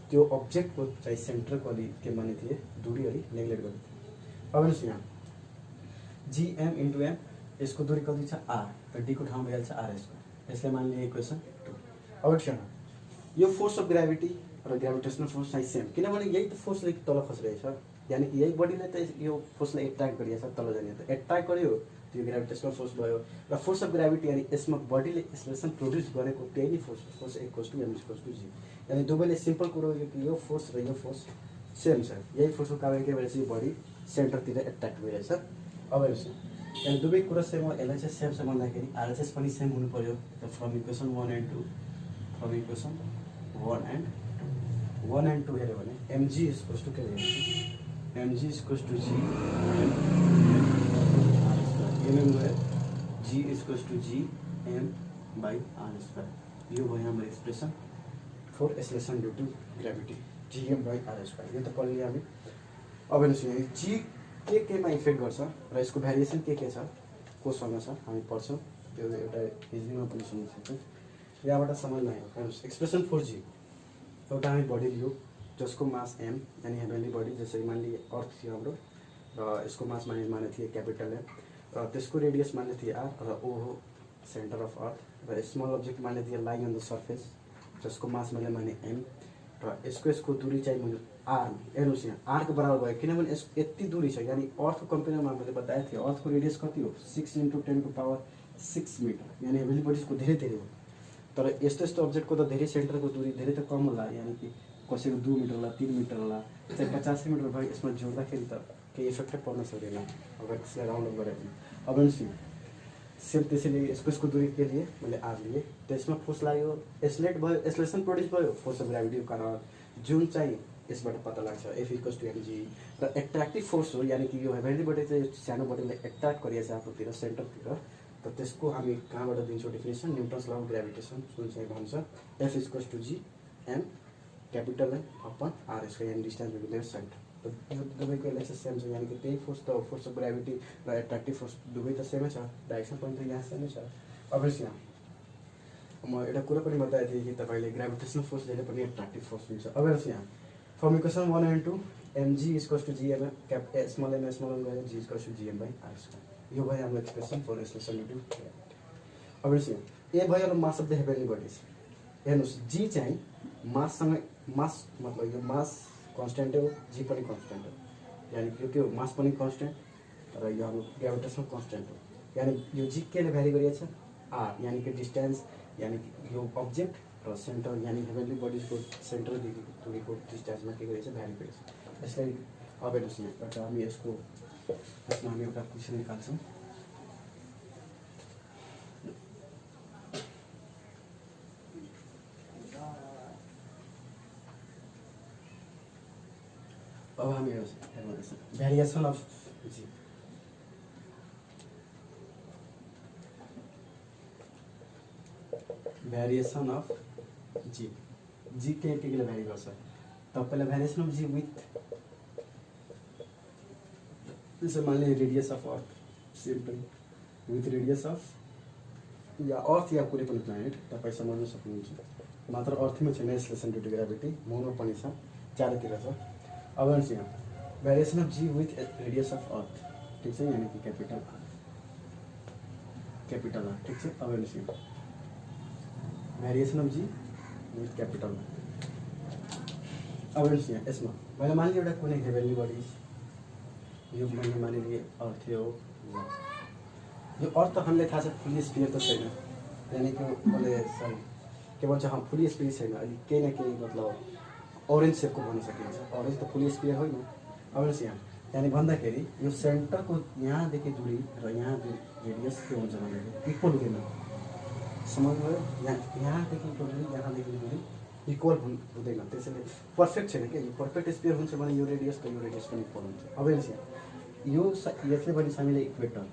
त्यो अब्जेक्टको चाहिँ सेन्टरको अलि के मानेको थिएँ दूरी अलिक नेग्लेक्ट गरेको थिएँ अब हेर्नुहोस् यहाँ gm इन्टु m यसको दूरी कति छ r र d को ठाउँमा भइहाल्छ r स्क्वायर यसलाई मानिलिए इक्वेसन 2 अब हेर्नुहोस् यो फोर्स अफ ग्राभिटी र ग्राभिटेसनल फोर्स चाहिँ सेम किनभने यही त फोर्सले तल खसिरहेछ यानि कि यही बडीले त यो फोर्सलाई एट्र्याक्ट गरिरहेछ तल जाने त एट्र्याक्ट गर्यो त्यो ग्राभिटेसनल फोर्स भयो र फोर्स अफ ग्राभिटी यानि यसमा बडीले एक्सलेरेसन प्रोड्युस गरेको त्यही नै force equals to m equals to g यानि दुवैले सिम्पल कुरो हो कि यो फोर्स र यो फोर्स सेम छ यही फोर्सको कारण के भइरहेछ यो बडी सेन्टरतिर एट्र्याक्ट भइरहेछ अब हेर्नुहोस् यानि दुवै कुरा सेम हो यसलाई चाहिँ सेम छ भन्दाखेरि आरएचएस पनि सेम हुनु पर्यो त from equation 1 and 2 from equation 1 and 2 हेऱ्यो भने mg इक्वल्स टु के भइहाल्छ mg equals to g m गयो g equals to g m by r square यो भयो हाम्रो expression for acceleration due to gravity gm by r square यो त पढ्ने हामी अब हेर्नुहोस् यहाँ g केमा इफेक्ट गर्छ र यसको भ्यारिएसन के छ कोसँग छ हामी पढ्छौँ त्यो एउटा इजिलीमा पनि सुन्न सक्छौँ यहाँबाट समझना है हेर्नुहोस् एक्सप्रेसन फर जी एउटा हामी बडी लियो जसको मास m यानि हेभेन्ली बडी जसरी मानिलिए अर्थ थियो हाम्रो र यसको मास माने थिए क्यापिटल M र त्यसको रेडियस माने थिए r र o हो सेन्टर अफ अर्थ र स्मल अब्जेक्ट माने थिए लाइङ अन द सर्फेस जसको मास मैले माने m र यसको दूरी चाहिँ मैले r हेर्नुहोस् यहाँ r को बराबर भयो किनभने यस यति दूरी छ यानि अर्थको कम्पेरिजनमा मैले बताएको थिएँ अर्थको रेडियस कति हो 6 × 10⁻6 मिटर यानि हेभेन्ली बडीजको धेरै हो तर यस्तो अब्जेक्टको त धेरै सेन्टरको दूरी धेरै त कम होला यानि कि कसैको 2 मिटर होला 3 मिटर होला चाहे 50 मिटर भयो यसमा जोड्दाखेरि त केही इफेक्टै पर्न सक्दैन अगर त्यसलाई राउन्ड अप गरे भने अब हेर्नुहोस् सेम त्यसैले यसको दूरी के लिए मैले r लिए त्यसमा फोर्स लाग्यो एक्सलेट भयो एक्सलेरेसन प्रोड्युस भयो फोर्स अफ ग्राभिटीको कारण जुन चाहिँ यसबाट पत्ता लाग्छ F इक्वल्स टु mg र एट्र्याक्टिभ फोर्स हो यानि कि यो हेभेन्लीबाट चाहिँ सानो बडीलाई एट्र्याक्ट गरिरहेछ आफूतिर सेन्टरतिर त त्यसको हामी कहाँबाट दिन्छौँ definition Newton's law of gravitation जुन चाहिँ भन्छ F equals to g m capital M upon r square यानि डिस्टेन्स बिट्विन देयर सेन्टर त यो दुवैको यसलाई चाहिँ सेम छ यानि कि त्यही फोर्स त फोर्स अफ ग्राभिटी र एट्र्याक्टिभ फोर्स दुवै त सेमै छ डाइरेक्सन पनि त यहाँ सेमै छ अब यहाँ म एउटा कुरा पनि बताएको थिएँ कि तपाईँले ग्राभिटेसनल फोर्स जहिले पनि एट्र्याक्टिभ फोर्स हुन्छ अब यहाँ from equation 1 and 2 mg equals to gm cap small m गयो g equals to gm by r square यो भयो हाम्रो expression for acceleration due to अब यहाँ ए भयो mass of the heavenly bodies हेर्नुहोस् g चाहिँ मास मतलब यो मास कन्स्टेन्ट हो जी पनि कन्स्टेन्ट हो यानि यो के हो मास पनि कन्स्टेन्ट र यो हाम्रो ग्राभिटेसनल कन्स्टेन्ट हो यानि यो जी केले भ्यारी गरिएको छ r यानि कि डिस्टेन्स यानि कि यो अब्जेक्ट र सेन्टर यानि हेभेन्ली बडीजको सेन्टरदेखि दूरीको डिस्टेन्समा के गरिरहेछ भ्यारी गरिरहेछ यसलाई अब हेर्नुहोस् यहाँ हामी यसमा हामी एउटा क्वेसन निकाल्छौँ अब हामी हेर्नुहोस् variation of G variation of जी केले भ्यारी गर्छ तपाईँलाई भ्यारिएसन अफ जी विथ जैसे मान लीजिए radius of earth simple with radius of या अर्थ या कुनै पनि प्लानेट तपाईँ सम्झ्न सक्नुहुन्छ। मात्र अर्थमै छैन एक्सलेसन ड्यु टु ग्राभिटी, मुनमा पनि छ, चारैतिर छ। अब हेर्नुहोस् यहाँ variation of G with radius of earth, ठिक छ, यानि कि क्यापिटल आर, ठिक छ। अब हेर्नुहोस् यहाँ variation of G with capital R. अब हेर्नुहोस् यहाँ यसमा मैले मानिलिएँ एउटा कुनै हेभेन्ली बडी, यो मैले मानिलिएँ अर्थ हो, यो अर्थ त हामीलाई थाहा छ फुल्ली स्पियर त छैन, यानि कि मैले सरी के भन्छ फुल्ली स्पियर छैन, अलिक केही न केही मतलब ओरेन्ज सेपको भन्न सकिन्छ। ओरेन्ज त फुल्ली स्पियर होइन। अब हेर्नुहोस् यहाँ यानि भन्दाखेरि यो सेन्टरको यहाँदेखि दूरी र यहाँ रेडियस के हुन्छ भन्दाखेरि इक्वल हुँदैन, समझ्नुभयो? यहाँदेखि दूरी यहाँदेखि दूरी इक्वल हुँदैन, त्यसैले पर्फेक्ट छैन क्या। यो पर्फेक्ट स्पियर हुन्छ भने यो रेडियसको यो रेडियस पनि इक्वल हुन्छ। अब हेर्नुहोस् यहाँ यो यसले भन्छ हामीले इक्वेटर,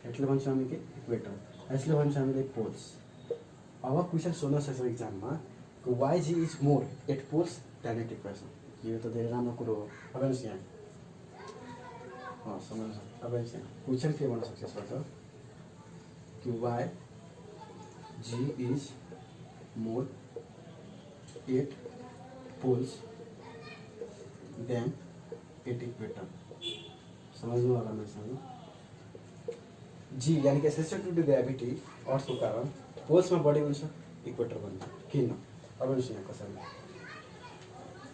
यसले भन्छ हामी के इक्वेटर, यसले भन्छ हामीले पोल्स। अब क्वेसन सोध्न सक्छ इक्जाममा why G is more at poles than at equation, यो त धेरै राम्रो कुरो हो। अब हेर्नुहोस् यहाँ समझ। अब हेर्नुहोस् यहाँ क्वेसन के भन्न सक्छ यसबाट कि why G is more at poles than at equator, समझ्नु होला मैले। जी यानि कि एक्सलेसन ड्यु टु ग्राभिटी अर्थको कारण पोल्समा बढी हुन्छ इक्वेटर भन्दा, किन? अब हेर्नुहोस् यहाँ कसरी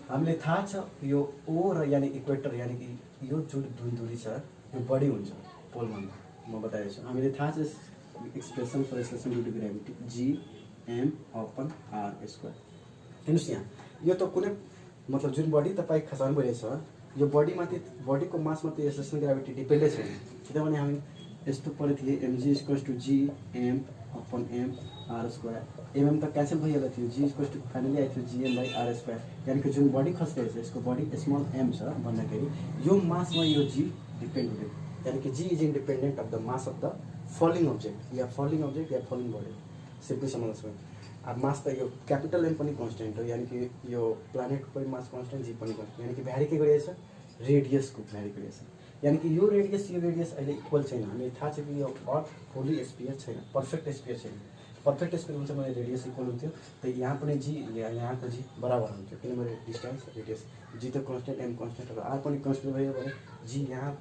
हामीले थाहा छ यो ओ र यानि इक्वेटर यानि कि यो जुन दूरी छ यो बढी हुन्छ पोलभन्दा, म बताएको छु। हामीले थाहा छ expression for acceleration due to gravity G M upon R square. हेर्नुहोस् यहाँ यो त कुनै मतलब जुन बडी तपाईँ खसाल्नु भइरहेछ यो बडीमाथि बडीको मासमाथि एक्सलेसन ग्राभिटी डिपेन्डै छैन, किनभने हामी यस्तो पढेको थिएँ MG equals to G M upon M R square. MM त क्यान्सल भइहाल्यो थियो, जी इक्वल्स टु फाइनली आएको थियो जिएम बाई आर स्क्वायर, यानि कि जुन बडी खसिरहेको छ यसको बडी स्मल एम छ भन्दाखेरि यो मासमा यो जी डिपेन्ड हुँदैन, यानि कि g is independent of the mass of the falling object या फलिङ बडी, सिम्पली समझ्नुहोस्। अब मास त यो क्यापिटल एम पनि कन्सटेन्ट हो, यानि कि यो प्लानेटको पनि मास कन्सटेन्ट, जी पनि कन्सटेन्ट, यानि कि भ्यारी के गरिरहेछ रेडियसको भ्यारी गरिरहेछ, यानि कि यो रेडियस अहिले इक्वल छैन। हामीलाई थाहा छ कि यो अर्थ फुल्ली स्पियर छैन, पर्फेक्ट स्पियर छैन। पर्फेक्ट स्पियर हुन्छ भने रेडियस इक्वल हुन्थ्यो, त यहाँ पनि जी यहाँको जी बराबर हुन्थ्यो, किनभने डिस्टेन्स रेडियस जी त कन्सटेन्ट एम कन्सटेन्ट र आर पनि कन्सटेन्ट भयो भने जी यहाँ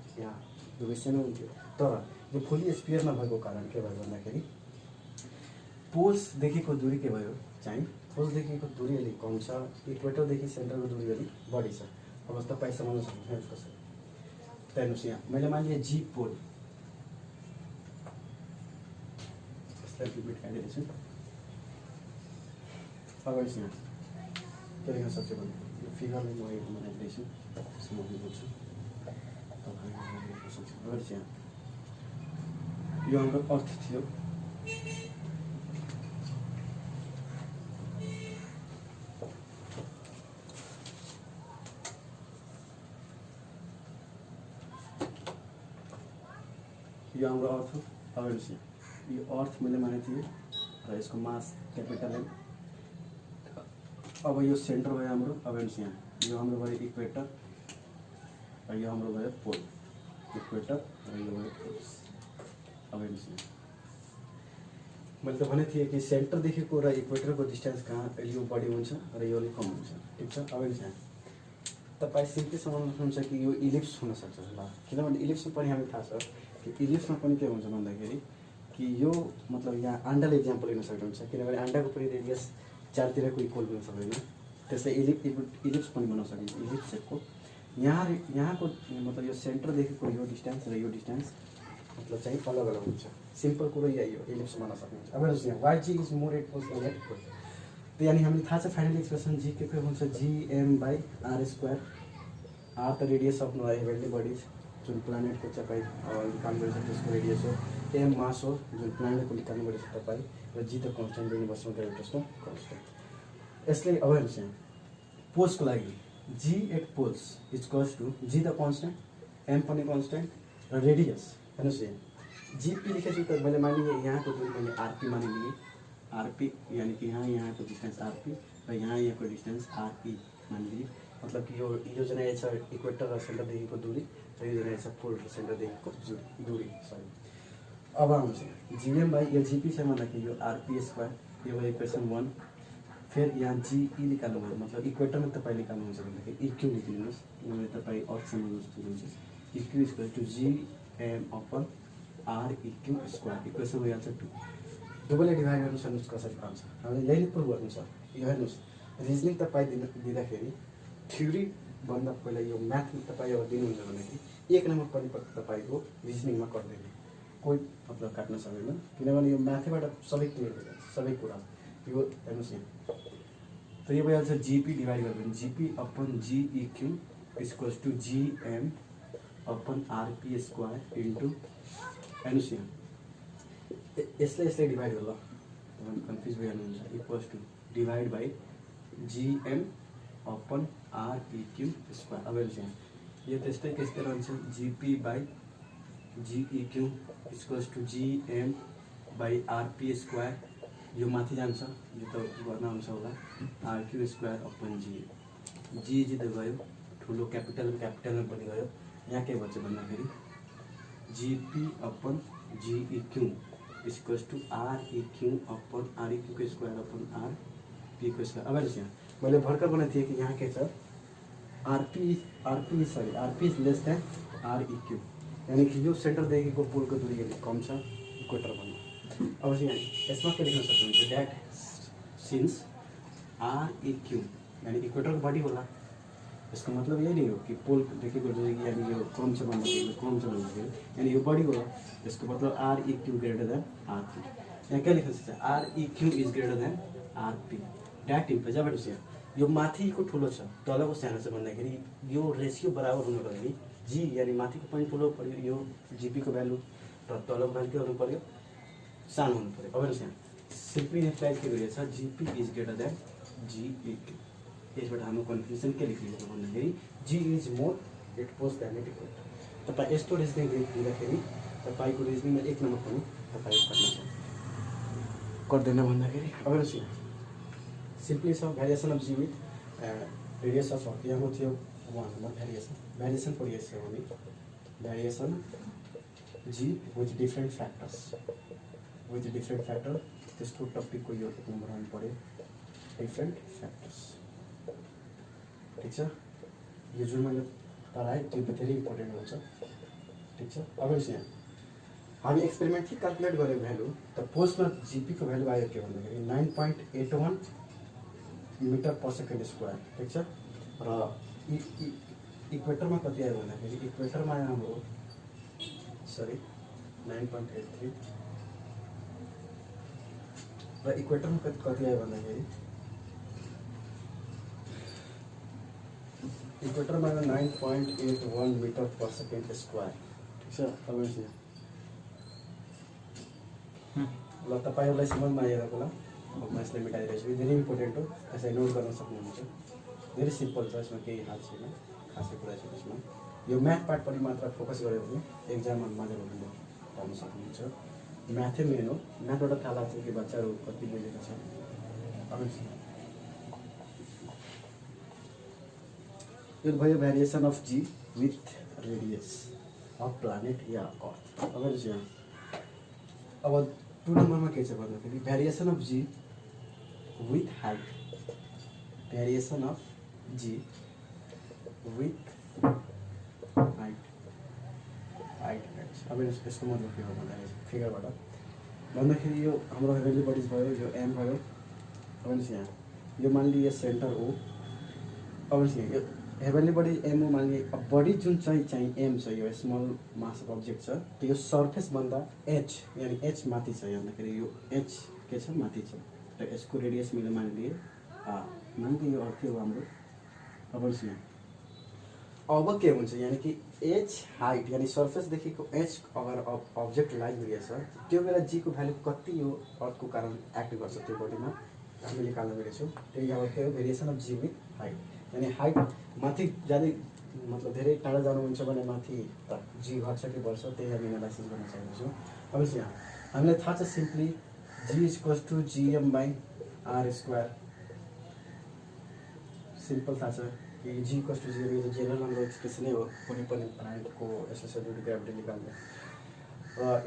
दुवै सेम हुन्थ्यो। तर यो फुल्ली स्पियर नभएको कारण के भयो भन्दाखेरि पोल्सदेखिको दूरी के भयो चाहिँ पोल्सदेखिको दूरी अलिक कम छ, इक्वेटरदेखि सेन्टरको दूरी अलिक बढी छ। अब तपाईँ सम्झाउन सक्नुहुन्छ कसरी? हेर्नुहोस् यहाँ मैले मानिलिएँ जी पोल, यसलाई रिपिट गरिदिएको छु। अब हेर्नुहोस् यहाँ के लेख्न सक्छु भने यो फिगरलाई म बनाइदिँदैछु, सम्झाउनु सक्छु तपाईँले लेख्न सक्छु। अब हेर्नुहोस् यहाँ यो हाम्रो अर्थ थियो, यो हाम्रो अर्थ हो। अब हेर्नुहोस् यहाँ यो अर्थ मैले मानेको थिएँ र यसको मास क्यापिटल एम। अब यो सेन्टर भयो हाम्रो। अब हेर्नुहोस् यहाँ यो हाम्रो भयो इक्वेटर र यो हाम्रो भयो पोल, इक्वेटर र यो भयो पोल्स। अब हेर्नुहोस् यहाँ मैले त भनेको थिएँ कि सेन्टरदेखिको र इक्वेटरको डिस्टेन्स कहाँ यो बढी हुन्छ र यो अलिक कम हुन्छ, ठिक छ। अब हेर्नुहोस् यहाँ तपाईँ सिम्पली सम्झाउनुहुन्छ कि यो इलिप्स हुनसक्छ ल, किनभने इलिप्समा पनि हामीलाई थाहा छ कि इलिप्समा पनि के हुन्छ भन्दाखेरि कि यो मतलब यहाँ अन्डाले इक्जाम्पल लिन सक्नुहुन्छ, किनभने अन्डाको पनि रेडियस चारतिरको इक्वल हुन सक्दैन, त्यसलाई इलिप्स पनि बनाउन सकिन्छ। इलिप्स सेपको यहाँको मतलब यो सेन्टरदेखिको यो डिस्टेन्स र यो डिस्टेन्स मतलब चाहिँ अलग अलग हुन्छ, सिम्पल कुरो यही हो, इलिप्स बनाउन सक्नुहुन्छ। अब हेर्नुहोस् यहाँ why G is more at poles than at equator, तो यानी हामीलाई थाहा छ फाइनल एक्सप्रेसन जी के हुन्छ G M by R square. R त रेडियस अफ हेभेन्ली बडिज जुन प्लानेटको तपाईँ निकाल्नु परेछ त्यसको रेडियस हो, एम मास हो जुन प्लानेटको निकाल्नु परेछ तपाईँ, र जी त कन्सटेन्ट युनिभर्समा ग्रेभिटेसनल कन्सटेन्ट। यसले अब हेर्नुहोस् यहाँ पोल्सको लागि g at poles equals to G the constant M पनि कन्सटेन्ट र रेडियस। हेर्नुहोस् यहाँ जीपी लेखेको छु त मैले मानिलिएँ यहाँको दूरी मैले आरपी मानिलिएँ, आरपी यानी कि यहाँको डिस्टेंस आरपी र यहाँको डिस्टेंस आरपी मान लीजिए, मतलब कि यो जनाएको छ इक्वेटर र सेन्टरदेखिको दूरी र यो जनाएको छ पोल र सेन्टरदेखिको दूरी सरी। अब आउँछ जिएम बाई यो जिपी छ भन्दाखेरि यो आरपी स्क्वायर यो इक्वेसन 1। फिर यहाँ जिई निकाल्नु भयो मतलब इक्वेटरमा तपाईँ निकाल्नुहुन्छ भन्दाखेरि इक्यू लेखिदिनुहोस्। यहाँनिर तपाईँ अप्सनमा बुझ्नुहुन्छ e q equal to G M upon R e q square equation भइहाल्छ 2। दुवैले डिभाइड गर्नु सक्नुहोस् कसरी पाउँछ हामीले यही प्रुभ गर्नु छ। यो हेर्नुहोस् रिजनिङ तपाईँ दिँदाखेरि थ्योरी भन्दा पहिला यो म्याथ तपाईँ अब दिनुहुन्छ भन्दाखेरि 1 नम्बर परिपक्व तपाईँको रिजनिङमा गर्दैन कोही मतलब काट्न सक्दैन किनभने यो म्याथबाट सबै क्लियर भइहाल्छ सबै कुरा। यो हेर्नुहोस् यहाँ त यो भइहाल्छ जिपी डिभाइड गर्यो भने g p upon g e q equals to G M upon R p square into हेर्नुहोस् यहाँ यसले डिभाइड गर्नु ल तपाईँ कन्फ्युज भइहाल्नुहुन्छ equals to divide by G M upon R e q square. अब हेर्नुहोस् यहाँ यो त्यस्तै रहन्छ g p by g e q equals to GM by R p square यो माथि जान्छ यो त गर्न आउँछ होला आरक्यू स्क्वायर अपन जी जित्दै गयो ठुलो क्यापिटलमा पनि गयो। यहाँ के भन्छ भन्दाखेरि g p upon g e q equals to R e q upon आरइक्यूको स्क्वायर अपन आरपीको स्क्वायर। अब हेर्नुहोस् यहाँ मैले भर्खर बनाएको थिएँ कि यहाँ के छ आरपी इज लेस देन आरइक्यू यानी कि यो सेन्टरदेखिको पोलको दूरी कम छ इक्वेटर भन्दा। अब चाहिँ यसमा के लेख्न सक्नुहुन्छ द्याट सिन्स आरइक्यू यानी इक्वेटरको बढी होला यसको मतलब यही नै हो कि पोलदेखिको दूरी यानी यो कम छ भन्दाखेरि यानी यो बढी होला यसको मतलब आरइक्यू ग्रेटर देन आरपी। यहाँ के लेख्न सक्छ R e q is greater than R p that implies. अब हेर्नुहोस् यहाँ यो माथिको ठुलो छ तलको सानो छ भन्दाखेरि यो रेसियो बराबर हुनुको लागि जी यानी माथिको पनि ठुलो पऱ्यो यो जिपीको भ्यालु र तलको भ्यालु के हुनु पऱ्यो सानो हुनु पऱ्यो। अब हेर्नुहोस् यहाँ सिम्पली एप्लाई के गरिएको छ g p is greater than g e q. यसबाट हाम्रो कन्फ्युजन के लेखिएको छ भन्दाखेरि g is more at poles than at equal. तपाईँ यस्तो रिजनिङ दिँदाखेरि तपाईँको रिजनिङमा 1 नम्बर पनि तपाईँ गर्दैन भन्दाखेरि। अब हेर्नुहोस् यहाँ सिम्पली छ variation of G with radius of यहाँ थियो 1 नम्बर भेरिएसन पढिएको छ भने variation G with different factor त्यसको टपिकको यो 1 नम्बर आउनु पऱ्यो डिफ्रेन्ट फ्याक्टर्स ठिक छ। यो जुन मैले पढाएँ त्यो धेरै इम्पोर्टेन्ट हुन्छ ठिक छ। अब यहाँ हामी एक्सपेरिमेन्ट के क्यालकुलेट गऱ्यो भ्यालु त पोस्टमा जिपीको भ्यालु आयो के भन्दाखेरि 9.81 मिटर पर सेकेन्ड स्क्वायर ठिक छ। र इक्वेटरमा कति आयो भन्दाखेरि इक्वेटरमा आयो हाम्रो 9.83 र इक्वेटरमा कति आयो भन्दाखेरि इक्वेटरमा आयो 9.81 मिटर पर सेकेन्ड स्क्वायर ठिक छ। अब यहाँ ल तपाईँहरूलाई समझमा आइरहेको होला अब म यसलाई मेटाइरहेको छु धेरै इम्पोर्टेन्ट हो यसलाई नोट गर्न सक्नुहुन्छ धेरै सिम्पल छ यसमा केही हाल छैन खासै कुरा छ त्यसमा। यो म्याथ पार्ट पनि मात्र फोकस गऱ्यो भने एक्जाममा मजा पाउन सक्नुहुन्छ। म्याथै मेन हो म्याथबाट थाहा लाग्छ कि बच्चाहरू कति बुझेको छ। अब यो भयो variation of G with radius of planet या अर्थ। अब यहाँ अब 2 नम्बरमा के छ भन्दाखेरि variation of G with height variation of G with height. अब यसको मतलब के हो भन्दाखेरि फिगरबाट भन्दाखेरि यो हाम्रो हेभेन्ली बडिज भयो यो एम भयो। अब यहाँ यो मान लियो सेन्टर हो। अब यहाँ यो हेभेन्ली बडी एम हो मान लियो अब बडी जुन चाहिँ एम छ यो स्मल मास अफ अब्जेक्ट छ त्यो सर्फेस भन्दा एच यानी एच माथि छ भन्दाखेरि यो एच के छ माथि छ र यसको रेडियस मैले मान लिए यो अर्थ हो हाम्रो। अब यहाँ अब के हुन्छ यानी कि एच हाइट यानी सर्फेसदेखिको एच अगर अब्जेक्ट लाइज गरिएछ त्यो बेला जी को भ्यालु कति हो अर्थको कारण एक्ट गर्छ त्यो बडीमा हामीले निकाल्न गएको छौँ। त्यही अब के हो variation of G with height यानी हाइट माथि जाँदै मतलब धेरै टाढा जानुहुन्छ भने माथि जी घट्छ कि बढ्छ त्यही हामी एनालाइसिस गर्न सक्छौँ। अब यहाँ हामीलाई थाहा छ simply G equals to GM by R square simple थाहा छ कि जी इक्वल्स टू 0 यो त जेनरल हाम्रो एक्सप्रेसनै हो कुनै पनि प्लान्टको एसोसिएटेड ग्राभिटी निकाल्ने।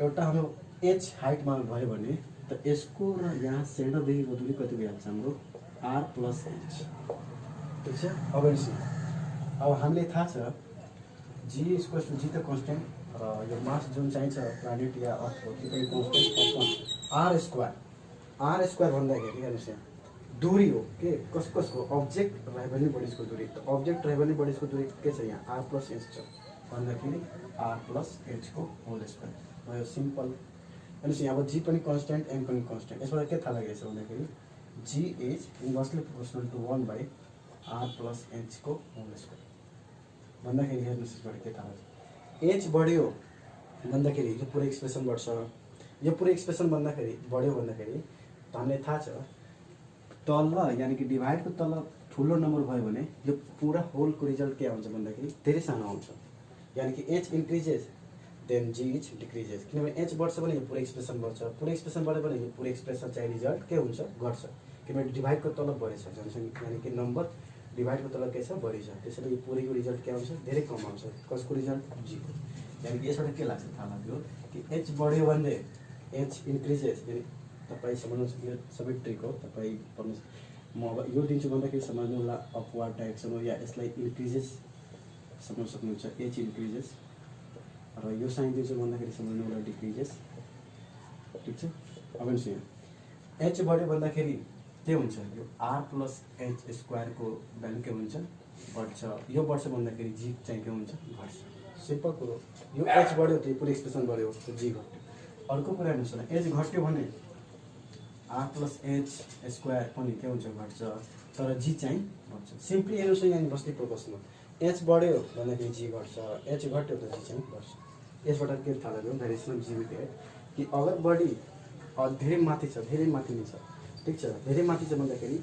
एउटा हाम्रो एच हाइटमा भयो भने त यसको र यहाँ सेन्टरदेखिको दूरी कति भइहाल्छ हाम्रो r + h। ठिक छ। अब अब हामीले थाहा छ g इक्वल्स टू g त कन्स्टेन्ट र यो मास जुन चाहिन्छ प्लानेट या अर्थको त्यो पनि कन्स्टेन्ट r स्क्वायर भन्दाखेरि हेर्नुहोस् यहाँ दूरी हो के कसको अब्जेक्ट राइभली बडिजको दूरी। त अब्जेक्ट राइभली बडिजको दूरी के छ यहाँ r + h छ भन्दाखेरि r + h को होल स्क्वायर भयो। सिम्पल। हेर्नुहोस् यहाँ अब जी पनि कन्स्टेन्ट एम पनि कन्स्टेन्ट। यसबाट के थाहा लागेको छ भन्दाखेरि g is inversely proportional to 1/r + h को होल स्क्वायर भन्दाखेरि हेर्नुहोस् यसबाट के थाहा लाग्छ एच बढ्यो भन्दाखेरि यो पुरै एक्सप्रेसन बढ्छ। यो पुरै एक्सप्रेसन बढ्यो भन्दाखेरि त हामीलाई थाहा छ तल यानि कि डिभाइडको तल ठुलो नम्बर भयो भने यो पुरा होलको रिजल्ट के आउँछ भन्दाखेरि धेरै सानो आउँछ। यानि कि H increases then G is decreases. किनभने एच बढ्छ भने यो पुरै एक्सप्रेसन बढ्छ। पुरै एक्सप्रेसन बढ्यो भने यो पुरै एक्सप्रेसन चाहिँ रिजल्ट के हुन्छ घट्छ। किनभने डिभाइडको तल बढेछ यानि कि नम्बर डिभाइडको तल के छ बढी छ। त्यसैले यो पुरैको रिजल्ट के आउँछ धेरै कम आउँछ। कसको रिजल्ट जीको। यानि कि यसबाट के लाग्छ थाहा लाग्यो कि एच बढ्यो भने एच इन्क्रिजेस यानि तपाईँ सम्झ्नुहोस् यो सबै ट्रिक हो तपाईँ पढ्नुहोस्। म अब यो दिन्छु भन्दाखेरि सम्झ्नु होला अपवार्ड डाइरेक्सन हो या यसलाई इन्क्रिजेस सम्झ्न सक्नुहुन्छ एच इन्क्रिजेस र यो साइन दिन्छु भन्दाखेरि सम्झ्नु होला डिक्रिजेस। ठिक छ। अब हेर्नुहोस् यहाँ एच बढ्यो भन्दाखेरि के हुन्छ यो r + h स्क्वायरको भ्यालु के हुन्छ बढ्छ। यो बढ्छ भन्दाखेरि जी चाहिँ के हुन्छ घट्छ। सिम्पल कुरो। यो एच बढ्यो त्यो पुरै एक्सप्रेसन बढ्यो त्यो जी घट्यो। अर्को कुरा हेर्नुहोस् न एच घट्यो भने r + h स्क्वायर पनि के हुन्छ घट्छ तर जी चाहिँ घट्छ। सिम्पली हेर्नुहोस् यहाँ इन्भर्सली प्रोपोर्सनल एच बढ्यो भन्दाखेरि जी घट्छ एच घट्यो त जी चाहिँ घट्छ। यसबाट के थाहा लाग्यो variation of G with H कि अगर बढी धेरै माथि छ धेरै माथि नै छ। ठिक छ। धेरै माथि छ भन्दाखेरि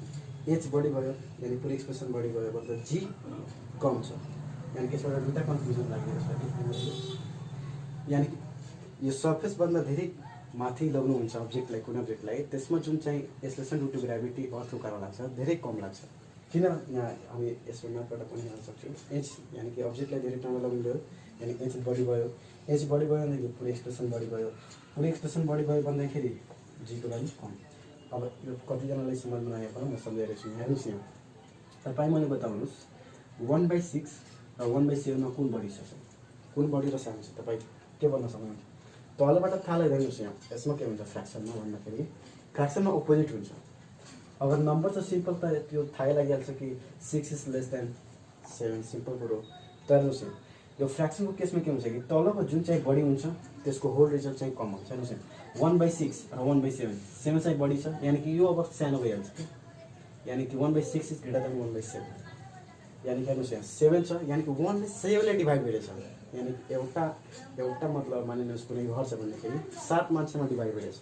एच बढी भयो यानि पुरै एक्सप्रेसन बढी भयो भन्दा जी कम छ। यानि कि यसबाट दुईवटा कन्फ्युजन लागिरहेको छ। यानि कि यो सर्फेसभन्दा धेरै माथि लग्नुहुन्छ अब्जेक्टलाई कुनै अब्जेक्टलाई त्यसमा जुन चाहिँ एक्सेलरेसन ड्यु टु ग्राभिटी अर्थको कारण लाग्छ धेरै कम लाग्छ। किन यहाँ हामी यसो म्यापबाट पनि हेर्न सक्छौँ एच यानि कि अब्जेक्टलाई धेरै टाढा लग्नु भयो यानि एच बढी भयो। एच बढी भयो भनेदेखि पुरै एक्सप्रेसन बढी भयो। पुरै एक्सप्रेसन बढी भयो भन्दाखेरि जीको भ्यालु कम। अब यो कतिजनालाई समझमा आयो भने म सम्झाइरहेको छु। हेर्नुहोस् यहाँ तपाईँ मैले बताउनुहोस् 1/6 र 1/7 मा कुन बढी छ कुन बढी र सानो छ तपाईँ के भन्न सक्नुहुन्छ। तलबाट थाहा लगाइदिनुहोस् यहाँ यसमा के हुन्छ फ्र्याक्सनमा भन्दाखेरि फ्र्याक्सनमा अपोजिट हुन्छ। अगर नम्बर छ सिम्पल त त्यो थाहै लागिहाल्छ कि 6 इज लेस देन 7 सिम्पल कुरो। तर हेर्नुहोस् यो फ्र्याक्सनको केसमा के हुन्छ कि तलको जुन चाहिँ बढी हुन्छ त्यसको होल रिजल्ट चाहिँ कम हुन्छ। हेर्नुहोस् 1/6 र 1/7 7 चाहिँ बढी छ यानि कि यो अब सानो भइहाल्छ कि यानि कि 1/6 इज ग्रेटर देन 1/7 यानि कि हेर्नुहोस् यहाँ 7 छ यानि कि 1 ले 7 ले डिभाइड भइरहेछ। यानि एउटा मतलब मानिलिनुहोस् कुनै घर छ भन्दाखेरि 7 मान्छेमा डिभाइड भइरहेछ।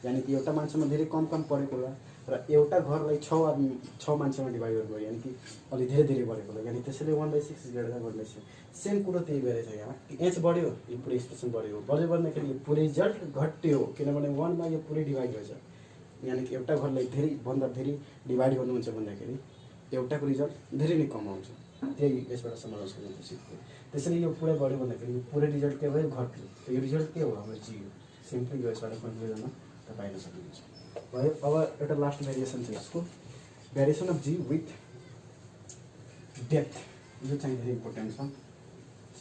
यानि कि एउटा मान्छेमा धेरै कम परेको होला र एउटा घरलाई 6 मान्छेमा डिभाइड गर्नु भयो यानि कि अलि धेरै बढेको होला। यानि त्यसैले 1/6 इज ग्रेटर देन 1/7 सेम कुरो त्यही भइरहेछ यहाँ कि एच बढ्यो यो पुरै एक्सप्रेसन बढ्यो भन्दाखेरि यो पुरै रिजल्ट घट्यो किनभने 1 मा यो पुरै डिभाइड भएछ। यानि कि एउटा घरलाई धेरै डिभाइड गर्नुहुन्छ भन्दाखेरि एउटाको रिजल्ट धेरै नै कम आउँछ। त्यही यसबाट समझाउन सक्नुहुन्छ। त्यसैले यो पुरै बढ्यो भन्दाखेरि यो पुरै रिजल्ट के भयो घट्यो। यो रिजल्ट के हो हाम्रो जी हो। सिम्पली यो यसबाट कन्क्लुजनमा तपाईँ हेर्न सक्नुहुन्छ भयो। अब एउटा लास्ट भेरिएसन छ यसको variation of G with depth. यो चाहिँ धेरै इम्पोर्टेन्ट छ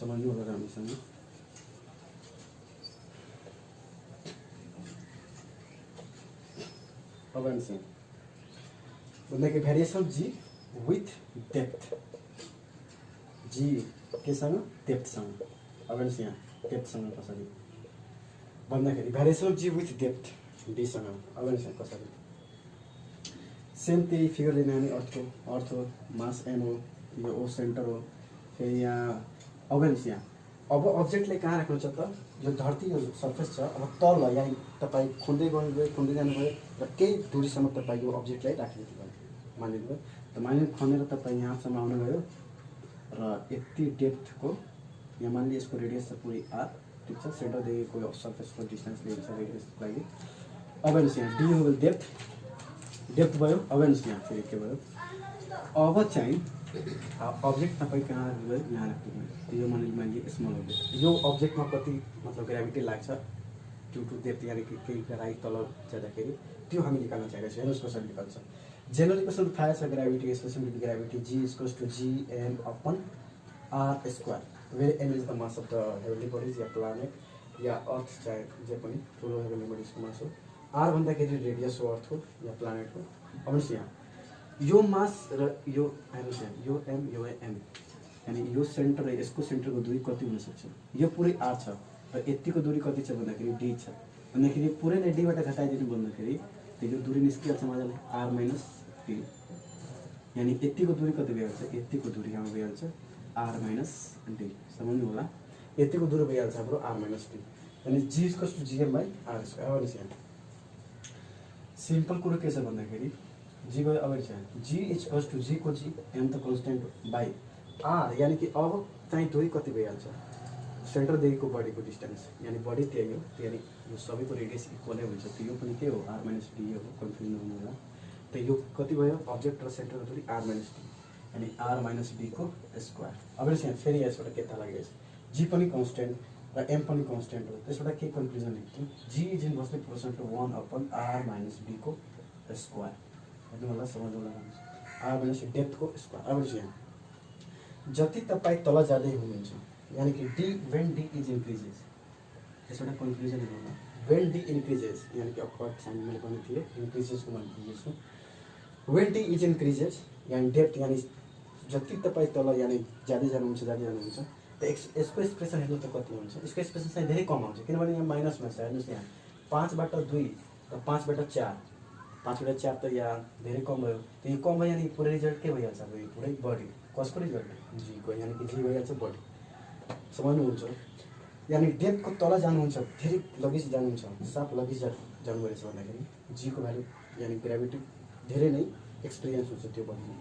समझ्नु होला राम्रोसँग। अब हेर्नुहोस् भन्दाखेरि variation of G with depth g केसँग डेप्थसँग। अब हेर्नुहोस् यहाँ डेप्थसँग कसरी भन्दाखेरि variation of G with depth डीसँग। अब हेर्नुहोस् यहाँ कसरी सेम त्यही फिगर लिने हामी अर्थ हो मास एम हो यो ओ सेन्टर हो फेरि यहाँ। अब हेर्नुहोस् यहाँ अब अब्जेक्टलाई कहाँ राख्नु छ त यो धरती यो सर्फेस छ अब तल यहाँ तपाईँ खुल्दै जानुभयो र केही दूरीसम्म तपाईँ यो अब्जेक्टलाई राखिदिनु भयो मानिलिनुभयो। त खनेर तपाईँ यहाँसम्म आउनुभयो र यति डेप्थको यहाँ मानिलियो यसको रेडियस छ पुरै आर। ठिक छ। सेन्टरदेखिको सर्फेसको डिस्टेन्स लिएको छ रेडियसको लागि। अब हेर्नुहोस् यहाँ डी हो डेप्थ भयो। अब हेर्नुहोस् यहाँ फेरि के भयो अब चाहिँ ऑब्जेक्ट तपाईँ कहाँ गयो यहाँ राख्नु तो यो मानिलिए स्मल ऑब्जेक्ट यो ऑब्जेक्टमा कति मतलब ग्रेभिटी लाग्छ ड्यू टू डेप्थ यानी कि केही गराइ तल जाँदाखेरि त्यो हामी निकाल्न चाहिरहेको छौँ। हेर्नुहोस् कसरी निकाल्छ। जेनरली कसरी थाहा छ gravity special due to gravity g equals to G M upon R square where M is the mass of the heavenly bodies या प्लानेट या अर्थ चाहे जे पनि ठुलो हेभेन्ली बडिजको मास हो। आर भन्दाखेरि रेडियस हो अर्थ हो या प्लानेटको। अब यहाँ यो मास र यो हेर्नुहोस् यहाँ यो एम यो एम यानी यो सेन्टर र यसको सेन्टरको दूरी कति हुनसक्छ। यो पुरै आर छ र यतिको दूरी कति छ भन्दाखेरि डी छ भन्दाखेरि पुरै नै डीबाट घटाइदिनु भन्दाखेरि यो दूरी निस्किहाल्छ मजाले आर माइनस डी यानी यतिको दूरी कति भइहाल्छ यतिको दूरी यहाँ भइहाल्छ आर माइनस डी सम्झ्नु होला यतिको दूरी भइहाल्छ हाम्रो आर माइनस डी यानी g equals to G M by R square. अब यहाँ सिम्पल कुरो के छ भन्दाखेरि जी गयो अब चाहिँ जी इक्वल्स टू जी को जी एम त कन्स्टेन्ट बाई आर यानी कि अब चाहिँ दूरी कति भइहाल्छ सेन्टरदेखिको बडीको डिस्टेन्स यानी बडी त्यही हो यानी यो सबैको रेडियस इक्वलै हुन्छ त्यो यो पनि के हो आर माइनस डी हो कन्फ्युज नहुनु होला। त यो कति भयो अब्जेक्ट र सेन्टरको दूरी आर माइनस डी यानी आर माइनस डी को स्क्वायर। अब यहाँ फेरि यसबाट के थाहा लागेको छ जी पनि कन्स्टेन्ट र एम पनि कन्स्टेन्ट हो त्यसबाट के कन्क्लुजन लेख्छौँ g is inversely proportional to 1 upon R minus d को स्क्वायर। हेर्नु होला समझ होला आर माइनस डेप्थको स्क्वायर। अब यहाँ जति तपाईँ तल जाँदै हुनुहुन्छ यानी कि D when D is increases यसबाट कन्क्लुजन होला वेन डी इन्क्रिजेस यानी कि अक्वर्ड साइन मैले पनि थिएँ इन्क्रिजेसको मैले बुझेछु वेन डी इज इन्क्रिजेस यानी डेप्थ यानी जति तपाईँ तल यानी जाँदै जानुहुन्छ त यसको एक्सप्रेसन हेर्नु त कति हुन्छ यसको एक्सप्रेसन चाहिँ धेरै कम आउँछ किनभने यहाँ माइनसमा छ। हेर्नुहोस् यहाँ 5/2 र 5/4 5/4 त यहाँ धेरै कम भयो त्यो कम भयो यानी पुरै रिजल्ट के भइहाल्छ अब पुरै बडी कसको रिजल्ट जीको यानी कि जी भइहाल्छ बडी समझ्नुहुन्छ। यानी डेप्थको तल जानुहुन्छ धेरै लगिस जानुहुन्छ साफ लगिस जानु रहेछ भन्दाखेरि जीको भ्यालु यानी ग्रेभिटी धेरै नै एक्सपिरियन्स हुन्छ त्यो बडीमा।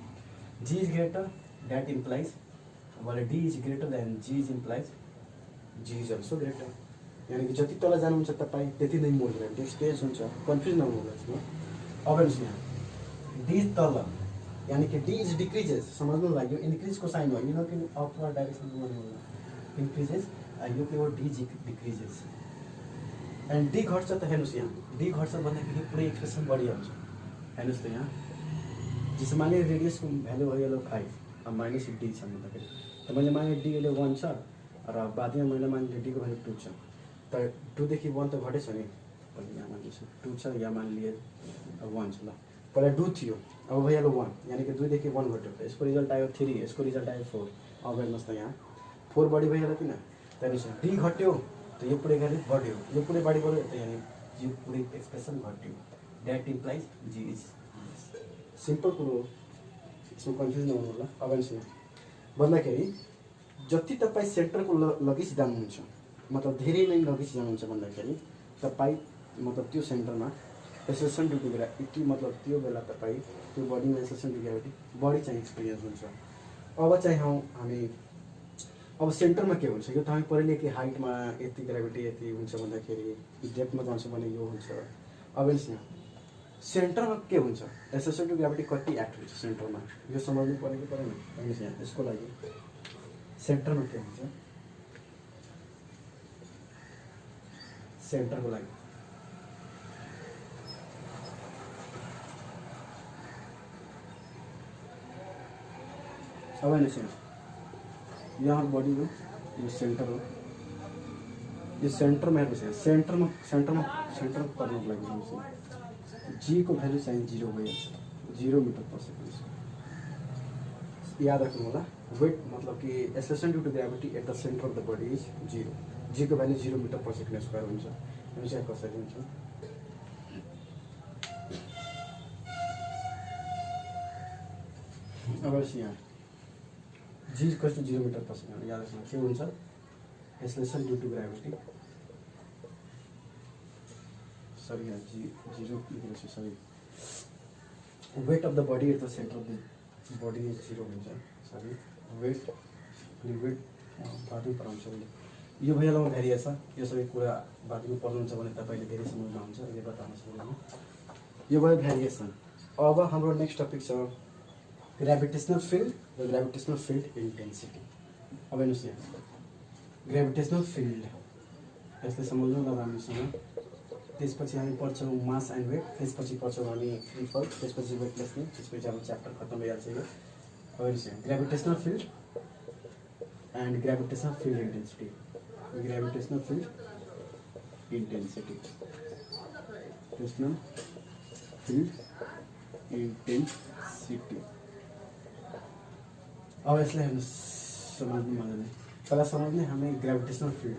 G is greater that implies वाले D is greater than G is implies G is also greater यानी कि जति तल जानुहुन्छ तपाईँ त्यति नै मोर ग्रेभिटी एक्सपिरियन्स हुन्छ कन्फ्युज नहुनु होला। अब यहाँ डी तल यानी कि डी इज डिक्रिजेस समझ्नु लाग्यो इन्क्रिजको साइन हो यो कि अपवर्ड डाइरेक्सनमा गर्नु होला इन्क्रिजेस यो के हो डी डिक्रिजेस एन्ड डी घट्छ त हेर्नुहोस् यहाँ डी घट्छ भन्दाखेरि पुरै एक्सप्रेसन बढिहाल्छ। हेर्नुहोस् त यहाँ जस्तो माने रेडियसको भ्यालु भयो 5 अब माइनस डी छ भन्दाखेरि त मैले माने डी अहिले 1 छ र बादमा मैले माने डीको भ्यालु 2 छ त 2 देखि 1 त घटेछ नि पनि यहाँ मान्छु 2 छ या मान लिए 1 छ ल पहिला 2 थियो अब भइहाल्यो 1 यानी कि 2 देखि 1 घट्यो यसको रिजल्ट आयो 3 यसको रिजल्ट आयो 4 अब हेर्नुहोस् त यहाँ 4 बढी भइहाल्यो किन त्यहाँदेखि डी घट्यो त यो पुरै गरी बढ्यो यो पुरै बढी बढ्यो त यानी यो पुरै एक्सप्रेसन घट्यो that implies G is simple कुरो यसमा कन्फ्युज नहुनु होला। अब भन्दाखेरि जति तपाईँ सेन्टरको लगिस जानुहुन्छ मतलब धेरै नै लगिस जानुहुन्छ भन्दाखेरि तपाईँ मतलब त्यो सेन्टरमा एसेसन ड्यू टु ग्रेभिटी मतलब त्यो बेला तपाईँ त्यो बडीमा एसेसन ड्यू ग्रेभिटी बढी चाहिँ एक्सपिरियन्स हुन्छ। अब चाहिँ हामी अब सेन्टरमा के हुन्छ यो त हामी पहिले कि हाइटमा यति ग्रेभिटी यति हुन्छ भन्दाखेरि डेप्थमा जान्छ भने यो हुन्छ। अब यहाँ सेन्टरमा के हुन्छ एसेसन ड्यू ग्रेभिटी कति एक्ट हुन्छ सेन्टरमा यो समझ्नु पऱ्यो कि परेन। हेर्नुहोस् यहाँ यसको लागि सेन्टरमा के हुन्छ सेन्टरको लागि अब हेर्नुहोस् यहाँ बडी हो यो सेन्टर हो यो सेन्टरमा हेर्नुहोस् यहाँ सेन्टर गर्नुको लागि जी को भ्यालु चाहिँ 0 भइहाल्छ 0 मिटर पर सेकेन्ड। याद राख्नु होला वेट मतलब कि acceleration due to gravity at the centre of the body is 0 G को value 0 metre per second square हुन्छ। हेर्नुहोस् यहाँ कसरी हुन्छ अब यहाँ G equals to 0 metre per second याद राख्नु के हुन्छ एक्सेलरेशन ड्यू टु ग्रेभिटी सरी यहाँ जी 0 सरी weight of the body at the centre of the body is 0 हुन्छ। सरी वेट बाटो पढाउँछ यो भइहाल्यो भेरिएस यो सबै कुरा बाटोमा पढ्नुहुन्छ भने तपाईँले धेरै समझमा हुन्छ अहिले बताउन सक्दैन। यो भयो भेरिएसन। अब हाम्रो नेक्स्ट टपिक छ ग्रेभिटेशनल फिल्ड र ग्रेभिटेशनल फिल्ड इन्टेन्सिटी। अब हेर्नुहोस् यहाँ ग्रेभिटेशनल फिल्ड यसले सम्झौँ न राम्रोसँग। त्यसपछि हामी पढ्छौँ मास एन्ड वेट, त्यसपछि पढ्छौँ हामी फ्री फल, त्यसपछि वेटलेसनेस, त्यसपछि हाम्रो च्याप्टर खत्म भइहाल्छ यो। अब हेर्नुहोस् यहाँ gravitational field and gravitational field intensity. Gravitational field intensity, gravitational field intensity. अब यसलाई हेर्नुहोस् समझ्नु मजाले। पहिला समझ्ने हामी ग्रेभिटेशनल फिल्ड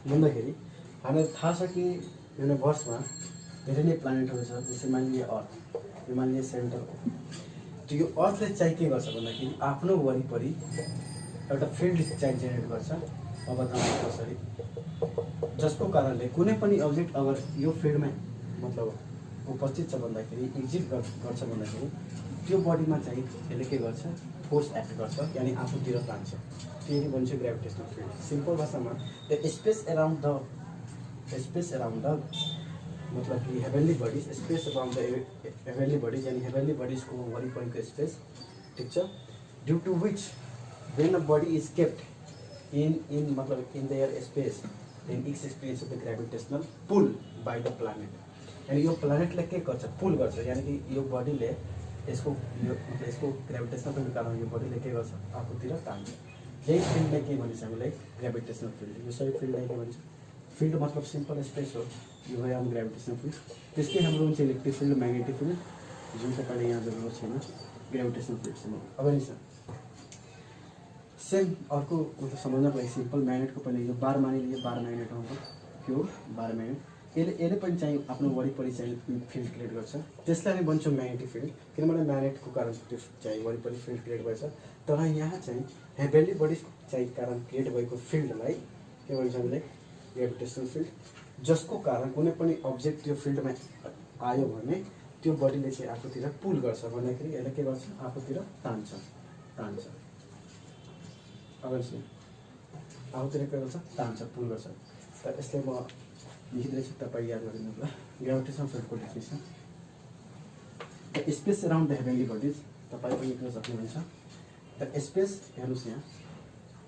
भन्दाखेरि हामीलाई थाहा छ कि युनिभर्समा धेरै नै प्लानेटहरू छ। जस्तै मानिलिए अर्थ, यो मानिलिए सेन्टर हो। त्यो यो अर्थले चाहिँ के गर्छ भन्दाखेरि आफ्नो वरिपरि एउटा फिल्ड चाहिँ जेनेरेट गर्छ। अब बताउनु कसरी, जसको कारणले कुनै पनि अब्जेक्ट अगर यो फिल्डमा मतलब उपस्थित छ भन्दाखेरि एक्जिट गर्छ भन्दाखेरि त्यो बडीमा चाहिँ यसले के गर्छ, फोर्स एक्ट गर्छ, यानि आफूतिर तान्छ। त्यही भन्छ ग्रेभिटेशनल फिल्ड। सिम्पल भाषामा द स्पेस अराउन्ड द मतलब कि heavenly bodies, space around the heavenly bodies यानी हेभेनली बडीजको वरिपरिको स्पेस, ठिक छ। Due to which when a body is kept in मतलब in their space then it's experience of the gravitational pull by the planet. यानी यो प्लानेटले के गर्छ, पुल गर्छ, यानी कि यो बडीले यसको यो मतलब यसको ग्रेभिटेशनल फिल्डको कारण यो बडीले के गर्छ, आफूतिर तान्छ। यही फिल्डलाई के भन्छ हामीलाई, ग्रेभिटेशनल फिल्ड। यो सबै फिल्डलाई के भन्छ, फिल्ड मतलब सिम्पल स्पेस हो। यो भयो हाम्रो ग्रेभिटेशनल फिल्ड। त्यसकै हाम्रो हुन्छ इलेक्ट्रिक फिल्ड, म्याग्नेटिक फिल्ड, जुन तपाईँले यहाँ जरुरत छैन ग्रेभिटेशनल फिल्डसम्म। अब नि सेम अर्को मतलब समझ्नको लागि सिम्पल म्याग्नेटको पनि यो बार मानिलिए, बार म्याग्नेट हो त्यो बार म्याग्नेट। यसले पनि चाहिँ आफ्नो वरिपरि चाहिँ फिल्ड क्रिएट गर्छ। त्यसलाई हामी भन्छौँ म्याग्नेटिक फिल्ड, किनभने म्याग्नेटको कारण त्यो चाहिँ वरिपरि फिल्ड क्रिएट गर्छ। तर यहाँ चाहिँ हेभेनली बडीज चाहिँ कारण क्रिएट भएको फिल्डलाई के भन्छ हामीले, ग्रेभिटेशनल फिल्ड। जसको कारण कुनै पनि अब्जेक्ट त्यो फिल्डमा आयो भने त्यो बडीले चाहिँ आफूतिर पुल गर्छ भन्दाखेरि यसले के गर्छ, आफूतिर तान्छ। अब चाहिँ आफूतिर के गर्छ, तान्छ, पुल गर्छ। त यसले म लेखिदिएछु, तपाईँ याद गरिदिनु होला। ग्रेभिटेशनल फिल्डको definition, the space around the heavenly bodies, तपाईँ पनि लेख्न सक्नुहुन्छ। द स्पेस, हेर्नुहोस् यहाँ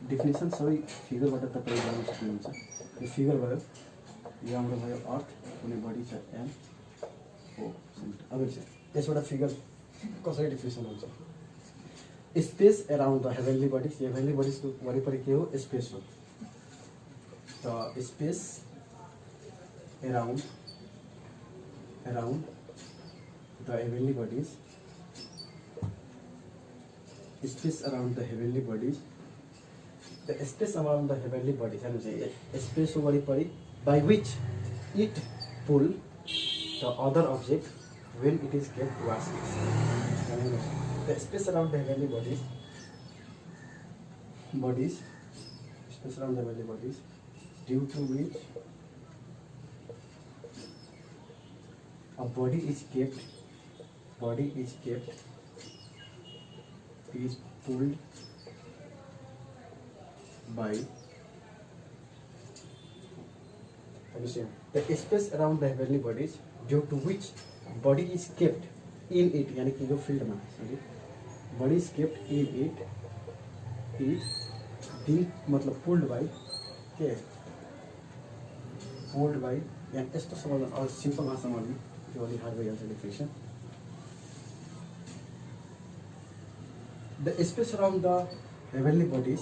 डेफिनेसन सबै फिगरबाट तपाईँ गर्न सक्नुहुन्छ। यो फिगर भयो, यो हाम्रो भयो अर्थ, कुनै बडी छ एम ओ सेन्टर। अब चाहिँ यसबाट फिगर कसरी डेफिनेसन हुन्छ, space around the heavenly bodies, heavenly बडीजको वरिपरि के हो, स्पेस हो। The space around the heavenly bodies, space around the heavenly bodies, the space around the heavenly bodies and space वरिपरि by which it pull the other object when it is kept towards it. The space around the heavenly bodies, space around the heavenly bodies, due to which a body is kept is pulled by the space around the heavenly bodies due to which body is kept in it, यानी कि जो field में body is kept in it is being मतलब pulled by के pulled by यानी यस्तो समझ और सिंपल भाषा में जो अलि हार्ड भइहाल्छ definition. The space around the heavenly bodies,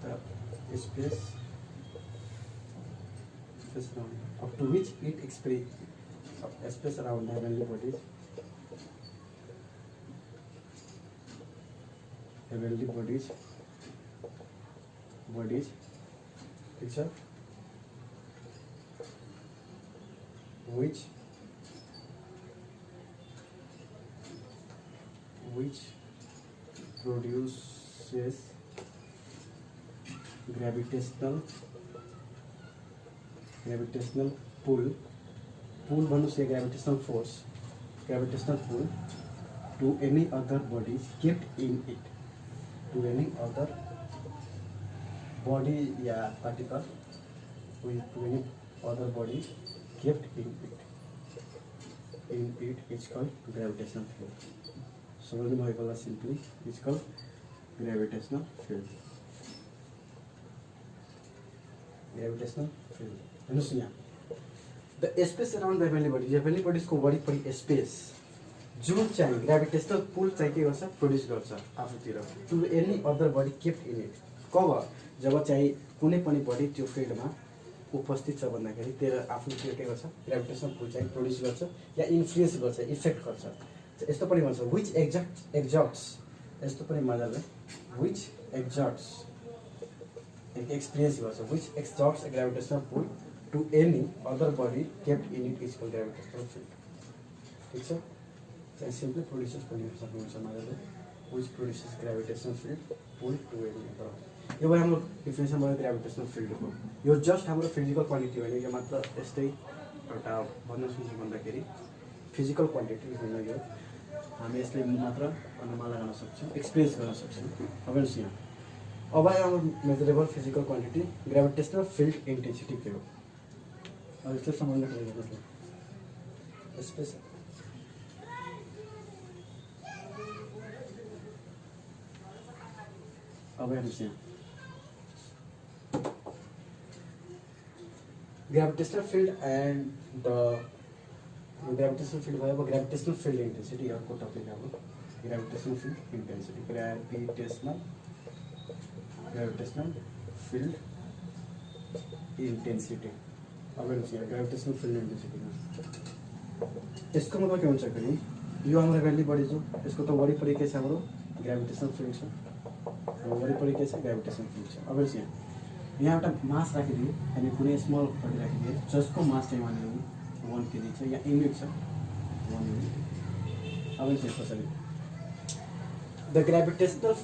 the space around up to which it experiences space around the heavenly bodies, picture which produces gravitational pull भन्नु से gravitational force, gravitational pull to any other bodies kept in it, to any other body या particle with any other body kept in it. In it is called gravitational field समझ्नु भएको होला simply is called gravitational field हेर्नुहोस् यहाँ the space around the heavenly बडिजको वरिपरि space जो चाहिँ ग्रेभिटेशनल पुल चाहिँ के गर्छ प्रड्युस गर्छ आफूतिर to any other body kept in it कब जब चाहिँ कुनै पनि बडी त्यो फिल्डमा उपस्थित छ भन्दाखेरि त्यसले आफूतिर के गर्छ ग्रेभिटेशनल पुल चाहिँ प्रड्युस गर्छ या इन्फ्लुएन्स गर्छ इफेक्ट गर्छ यस्तो पनि भन्छ विच एक्जर्ट्स यस्तो पनि मजाले विच एक्जर्ट्स एक्सपिरियन्स गर्छ which exerts gravitational pull to any other body kept in it is called gravitational field ठिक छ चाहिँ सिम्पली प्रोड्युसर्स पनि लेख्न सक्नुहुन्छ मजाले which produces gravitational field pull to any other यो भयो हाम्रो डिफिनेसन भयो ग्रेभिटेशनल फिल्डको यो जस्ट हाम्रो फिजिकल क्वान्टिटी होइन यो मात्र यस्तै एउटा भन्न सोच्नु भन्दाखेरि फिजिकल क्वान्टिटी होइन यो हामी यसले मात्र अनुमान लगाउन सक्छौँ एक्सपिरियन्स गर्न सक्छौँ अब हेर्नुहोस् यहाँ अब आयो हाम्रो measurable physical quantity gravitational field intensity के हो अब यसले सम्बन्ध हेर्नुहोस् स्पेस अब हेर्नुहोस् यहाँ gravitational field and the gravitational field भयो अब ग्रेभिटेशनल फिल्ड इन्टेन्सिटी अर्को टपिक अब gravitational field intensity gravitational field intensity अब हेर्नुहोस् यहाँ ग्रेभिटेशनल फिल्ड इन्टेन्सिटीमा यसको मतलब के हुन्छ भने यो हाम्रो हेभेन्ली बडी जो यसको त वरिपरि के छ हाम्रो ग्रेभिटेशनल फिल्ड छ वरिपरि के छ ग्रेभिटेशनल फिल्ड छ अब हेर्नुहोस् यहाँ एउटा मास राखिदियो अनि कुनै स्मल बडी राखिदियो जसको मास चाहिँ 1 kg छ या युनिट छ 1 युनिट अब यसपछि द ग्रेभिटेशनल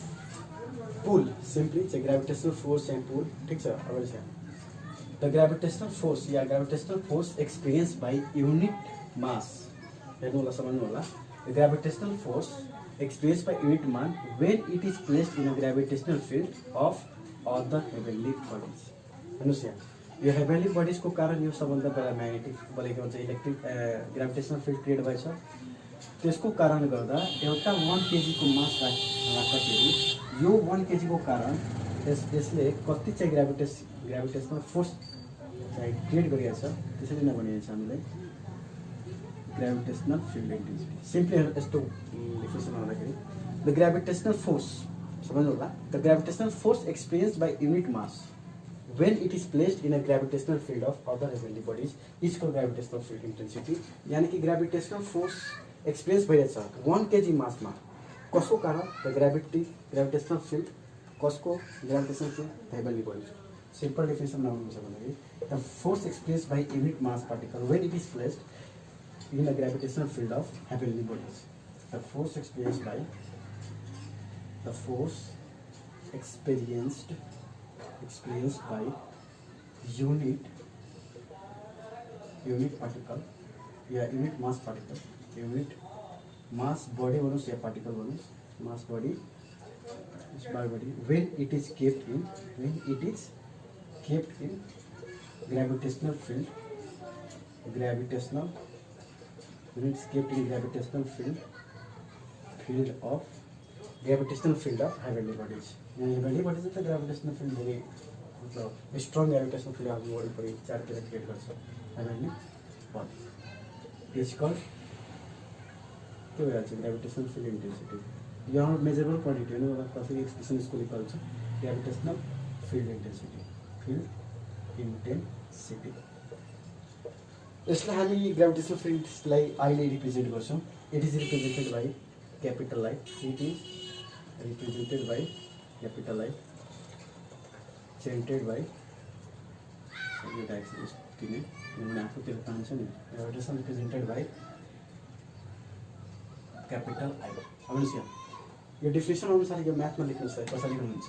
पुल सिम्पली चाहिँ ग्रेभिटेशनल फोर्स एन्ड पुल ठिक छ अब यहाँ द ग्रेभिटेशनल फोर्स या gravitational force experience by unit mass हेर्नु होला सम्झ्नु होला the gravitational force experienced by unit man when it is placed in a gravitational field of other heavenly bodies. हेर्नुहोस् यहाँ यो हेभेन्ली बडिजको कारण यो सबभन्दा बडा म्याग्नेटिक बलेको हुन्छ इलेक्ट्रिक ग्राभिटेशनल फिल्ड क्रिएट भएछ त्यसको कारण गर्दा एउटा 1 kg को मास राख्दाखेरि यो 1 kg को कारण यसले कति चाहिँ ग्राभिटेशनल फोर्स चाहिँ क्रिएट गरिएको छ त्यसरी नै भनिन्छ हामीले ग्रेभिटेशनल फिल्ड इन्टेन्सिटी सिम्पली यस्तो डिफिनेसन भन्दाखेरि द ग्रेभिटेशनल फोर्स समझ्नु होला the gravitational force experience by unit mass when it is placed in a gravitational field of other heavenly bodies is called gravitational field intensity यानी कि gravitational force experience भइरहेछ 1 kg मासमा कसको कारण the gravitational field कसको gravitational field heavenly bodies simple definition बनाउनु छ भन्दाखेरि the force experience by unit mass particle when it is placed in a gravitational field of heavenly bodies the force experienced by the force experienced by unit particle yeah unit mass particle unit mass body bonus yeah particle bonus mass body when it is kept in gravitational field when it's kept in gravitational field of heavenly bodies heavenly bodies त gravitational field धेरै मतलब strong gravitational field हाम्रो वरिपरि चारतिर create गर्छ heavenly body is called के भइहाल्छ gravitational field intensity यो हाम्रो मेजरेबल क्वान्टिटी हो नि कसरी एक्सप्रेसन यसको निकाल्छ ग्रेभिटेशनल फिल्ड इन्टेन्सिटी यसलाई हामी ग्रेभिटेशनल फिल्डलाई आईले रिप्रेजेन्ट गर्छौँ it is represented by capital I it is represented by capital I centered by ये डायरेक्शन किने मैंने आपको तेरे पांच नहीं gravitation represented by capital I अब इसका ये डिफिनेशन अनुसार ये मैथ में लिखना है कसरी हुन्छ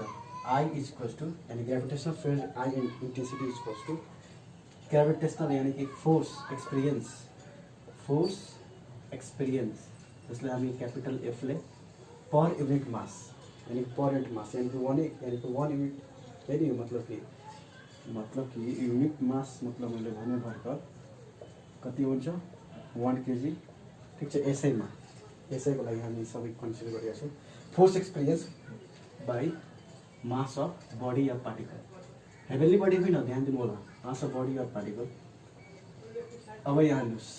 I is equals to यानी gravitational field I intensity is equals to gravitational यानी कि फोर्स एक्सपीरियंस इसलिए हम कैपिटल F ले पर यूनिट मास यानी पर यूनिट मास यानी कि 1 यूनिट यानी मतलब कि यूनिट मास मतलब मैले भने भर्खर कति हुन्छ 1 kg ठिक छ। यसैको लागि हामी सबै कन्सिडर गरिरहेका छौँ। Force experience by mass of body of particle, heavenly body होइन, ध्यान दिनु होला, mass of body of particle. अब यहाँ हेर्नुहोस्,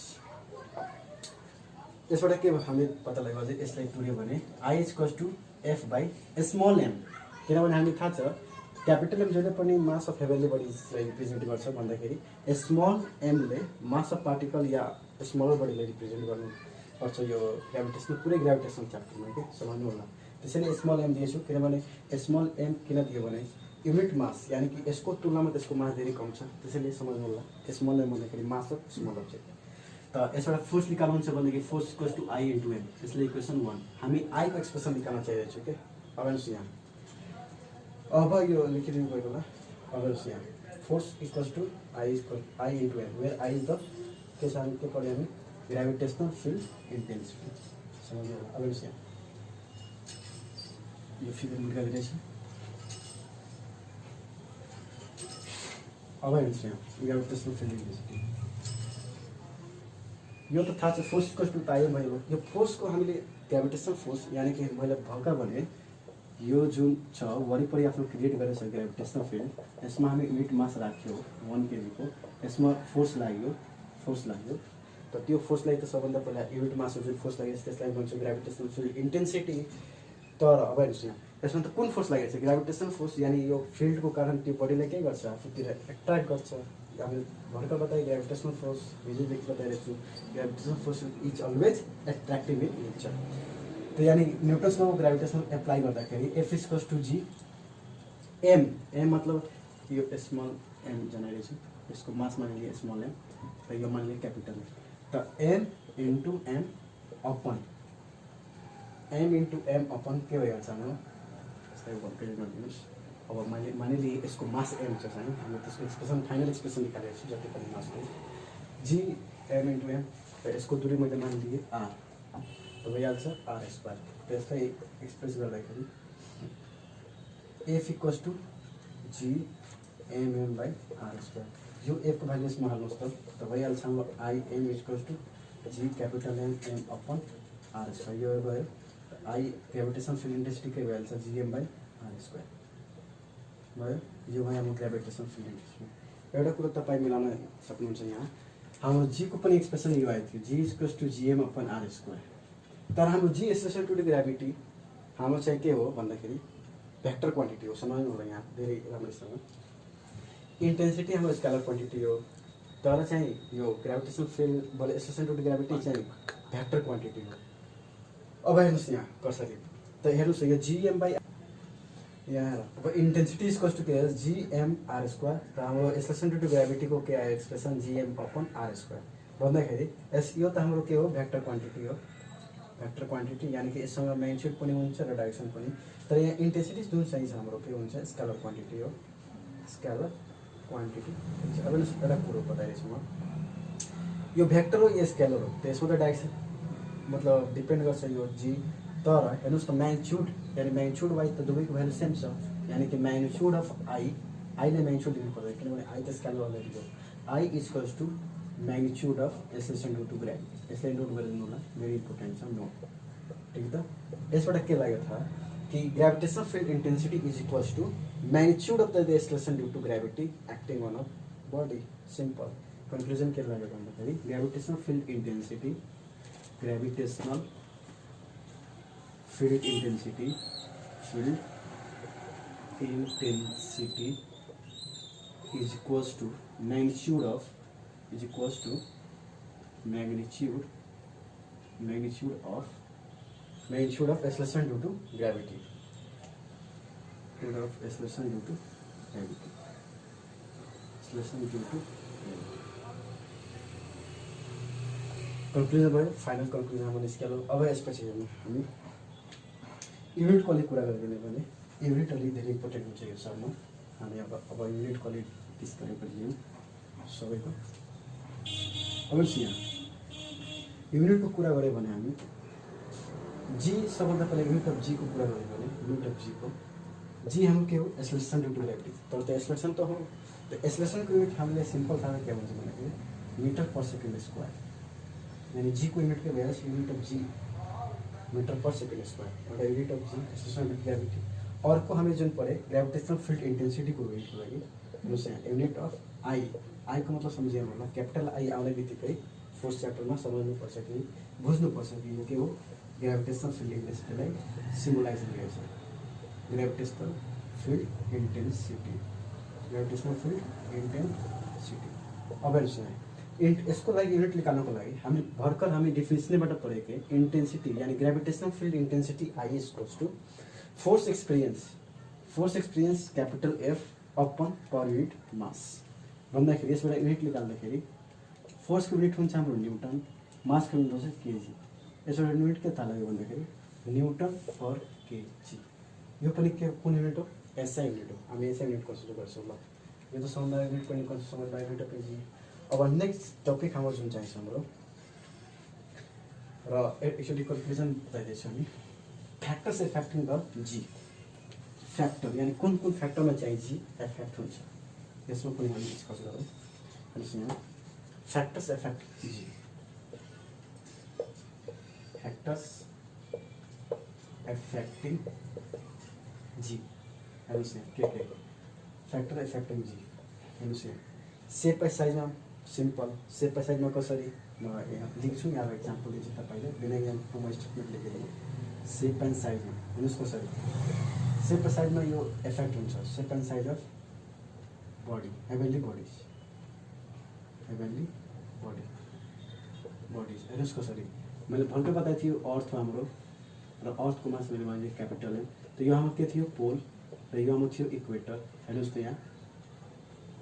यसबाट के हामीले पत्ता लगायो अझै यसलाई तुर्यो भने I is equals to F by small M, किनभने हामीलाई थाहा छ क्यापिटल एम जहिले पनि मास अफ हेभेन्ली बडीलाई रिप्रेजेन्ट गर्छ भन्दाखेरि स्मल एमले मास अफ पार्टिकल या स्मलर बडीलाई रिप्रेजेन्ट गर्नुपर्छ यो ग्राभिटेसनल, पुरै ग्राभिटेसनल च्याप्टरमा के सम्झ्नु होला। त्यसैले स्मल एम दिएछु, किनभने स्मल एम किन दियो भने युनिट मास, यानि कि यसको तुलनामा त्यसको मास धेरै कम छ, त्यसैले सम्झ्नु होला स्मल एम भन्दाखेरि मास अफ स्मल अब्जेक्ट। त यसबाट फोर्स निकाल्नु हुन्छ भनेदेखि force equals to I into M, त्यसले इक्वेसन 1 हामी आई को एक्सप्रेसन निकाल्न चाहिरहेको छु के। अब हेर्नुहोस् यहाँ, अब यो लेखिदिनु पऱ्यो होला। अब हेर्नुहोस् यहाँ force equals to I into M, where I is the के छ हामी के पढ्यो हामी ग्राभिटेसनल फिल्ड इन्टेन्सिटी, सम्झ्नु होला। अब हेर्नुहोस् यहाँ यो फिगर निकालिरहेछ। अब हेर्नुहोस् यहाँ ग्राभिटेसनल फिल्ड इन्टेन्सिटी, यो त थाहा छ फोर्स इक्वल्स टु पायो भयो। यो फोर्सको हामीले ग्राभिटेसनल फोर्स यानि कि मैले भर्खर भने यो जुन छ वरिपरि आफ्नो क्रिएट गरेको छ ग्राभिटेसनल फिल्ड, यसमा हामी युनिट मास राख्यो 1 kg को, यसमा फोर्स लाग्यो त त्यो फोर्सलाई त सबभन्दा पहिला युनिट मासको जुन फोर्स लागेको छ त्यसलाई भन्छौँ ग्राभिटेसनल फिल्ड इन्टेन्सिटी। तर अब हेर्नुहोस् यहाँ यसमा त कुन फोर्स लागेको छ ग्राभिटेसनल फोर्स, यानि यो फिल्डको कारण त्यो बडीलाई के गर्छ आफूतिर एट्र्याक्ट गर्छ। हामीले भर्खर बताएँ ग्राभिटेसनल फोर्स, हिजोदेखि बताइरहेको छु gravitational force is always attractive in nature. तो यानी न्यूटन्स लॉ ग्रेविटेशनल अप्लाई गर्दाखेरि F is equals to G M, M मतलब यो स्मल एम जनाइरहेछ, यसको मास मानिलिए स्मल एम र यो मानिलिए क्यापिटल एम, त एम इन्टु एम अपन के भइहाल्छ हाम्रो यसलाई कम्प्लिट गरिदिनुहोस्। अब मैले मानिलिए यसको मास एम छ चाहिँ हामीले त्यसको एक्सप्रेसन फाइनल एक्सप्रेसन निकालेको छु जति पनि मासको जी एम इन्टु एम र यसको दूरी मैले मानिलिए आर भइहाल्छ आर स्क्वायर। त्यसलाई एक्सप्रेस गर्दाखेरि F equals to G MM by R square, यो एफको भ्यालु यसमा हाल्नुहोस् त भइहाल्छ हाम्रो I M equals to G capital M M upon R square, यो गयो आई ग्रेभिटेसन फिल्ड इन्टेन्सिटी के भइहाल्छ जिएम बाई आर स्क्वायर भयो। यो भयो हाम्रो ग्रेभिटेसन फिल्ड इन्टेन्सिटी। एउटा कुरो तपाईँ मिलाउन सक्नुहुन्छ, यहाँ हाम्रो जीको पनि एक्सप्रेसन यो आएको थियो g equals to G M upon R square, तर हाम्रो g associated to the gravity हाम्रो चाहिँ के हो भन्दाखेरि भेक्टर क्वान्टिटी हो। सम्झनु होला यहाँ धेरै राम्रोसँग, इन्टेन्सिटी हाम्रो स्केलर क्वान्टिटी हो, तर चाहिँ यो ग्राभिटेसनल फिल्ड बल एसोसिएटेड टु द ग्राभिटी चाहिँ भेक्टर क्वान्टिटी हो। अब हेर्नुहोस् यहाँ कसरी, त हेर्नुहोस् यो जिएम बाई यहाँ अब इन्टेन्सिटी इक्वल्स टु के हो जिएम आर स्क्वायर र हाम्रो एसोसिएटेड टु ग्राभिटीको के आयो expression GM upon R square भन्दाखेरि यो त हाम्रो के हो भेक्टर क्वान्टिटी हो, भेक्टर क्वान्टिटी यानी कि यससँग म्याग्निट्युड पनि हुन्छ र डाइरेक्सन पनि, तर यहाँ इन्टेन्सिटी जुन चाहिँ छ हाम्रो के हुन्छ स्केलर क्वान्टिटी हो, स्केलर क्वान्टिटी। अब एउटा कुरो बताइरहेछु म, यो भेक्टर हो यो स्केलर हो, त्यसमा त डाइरेक्सन मतलब डिपेन्ड गर्छ यो जी, तर हेर्नुहोस् त म्याग्निट्युड यानि म्याग्निट्युड वाइज त दुवैको भ्यालु सेम छ, यानि कि म्याग्निट्युड अफ आईले म्याग्निट्युड दिनु पर्दैन किनभने आई त स्केलर अलरेडी हो। I equals to magnitude of associated to gravity, यसलाई नोट गरिदिनु होला, भेरी इम्पोर्टेन्ट छ नोट, ठिक त। यसबाट के लाग्यो थाहा कि gravitational field intensity is equals to magnitude of the acceleration due to gravity acting on a body, simple. Conclusion के लाग्यो भन्दाखेरि gravitational field intensity is equals to magnitude of acceleration due to gravity, conclusion भयो, final conclusion हाम्रो निस्क्यालो। अब यसपछि हामी युनिटको अलिक कुरा गरिदिने भने युनिट अलिक धेरै इम्पोर्टेन्ट हुन्छ यो सबमा। हामी अब युनिटको अलिक डिस्कस गरिदिउँ सबैको। अब यहाँ युनिटको कुरा गऱ्यो भने हामी जी सबभन्दा पहिला युनिट अफ जी को कुरा गऱ्यो भने युनिट अफ जी को जी हाम्रो के हो एक्सलेसन ड्यू टु ग्राभिटी, तर त्यो एक्सलेसन त हो, त्यो एक्सलेसनको युनिट हामीले सिम्पल थाहा के भन्छ भन्दाखेरि मिटर पर सेकेन्ड स्क्वायर, यानी जी को युनिट के भइहाल्छ unit of g metre per second square एउटा unit of g stationary gravity. अर्को हामी जुन पढे ग्राभिटेसनल फिल्ड इन्टेन्सिटीको युनिटको लागि हेर्नुहोस् यहाँ युनिट अफ आई। आईको मतलब सम्झिनु होला क्यापिटल आई आउने बित्तिकै फोर्थ च्याप्टरमा समझ्नुपर्छ कि बुझ्नुपर्छ कि यो के हो ग्राभिटेसनल फिल्ड इन्टेन्सिटीलाई सिम्बलाइज गरिरहेछ। Gravitational field intensity gravitational field intensity. अब हेर्नुहोस् यहाँ यसको लागि युनिट निकाल्नको लागि हामी भर्खर हामी डिफिनेसनबाट पढेको इन्टेन्सिटी यानी gravitational field intensity I equals to force experience capital F upon per unit mass भन्दाखेरि यसबाट युनिट निकाल्दाखेरि फोर्सको युनिट हुन्छ हाम्रो न्युटन, मासको युनिट हुन्छ केजी। यसबाट युनिट के थाहा लाग्यो भन्दाखेरि न्युटन पर केजी। यो पनि के कुन युनिट हो एसआई युनिट हो। हामी एसआई युनिट कन्सिडर गर्छौँ। ल यो त समुदाय युनिट पनि समुदाय युनिट अफ केजी। अब नेक्स्ट टपिक हाम्रो जुन चाहिन्छ हाम्रो र एक्चुअली कन्क्लुजन बताइदिएछु हामी factors affecting the G. Factor यानी कुन कुन फ्याक्टरमा चाहिँ जी एफेक्ट हुन्छ यसमा पनि हामी डिस्कस गरौँ। हेर्नुहोस् यहाँ फ्याक्टर्स एफेक्ट जी। फ्याक्टर्स एफेक्टिङ जी। हेर्नुहोस् यहाँ के फ्याक्टर एफेक्टिङ जी। हेर्नुहोस् यहाँ सेप बाई साइजमा सिम्पल सेप बाई साइजमा कसरी म यहाँ लेख्छु यहाँ एक्जाम्पल दिन्छु तपाईँले बिना एक्जाम्पलको म स्टेटमेन्ट लेखेँ। सेप एन्ड साइजमा हेर्नुहोस् कसरी सेप बाई साइजमा यो एफेक्ट हुन्छ। Shape and size of body heavenly bodies हेर्नुहोस् कसरी मैले भर्खर बताएको थियो अर्थ हाम्रो र अर्थको मास मैले भने क्यापिटल एम त यो हाम्रो के थियो पोल र यो हाम्रो थियो इक्वेटर। हेर्नुहोस् त यहाँ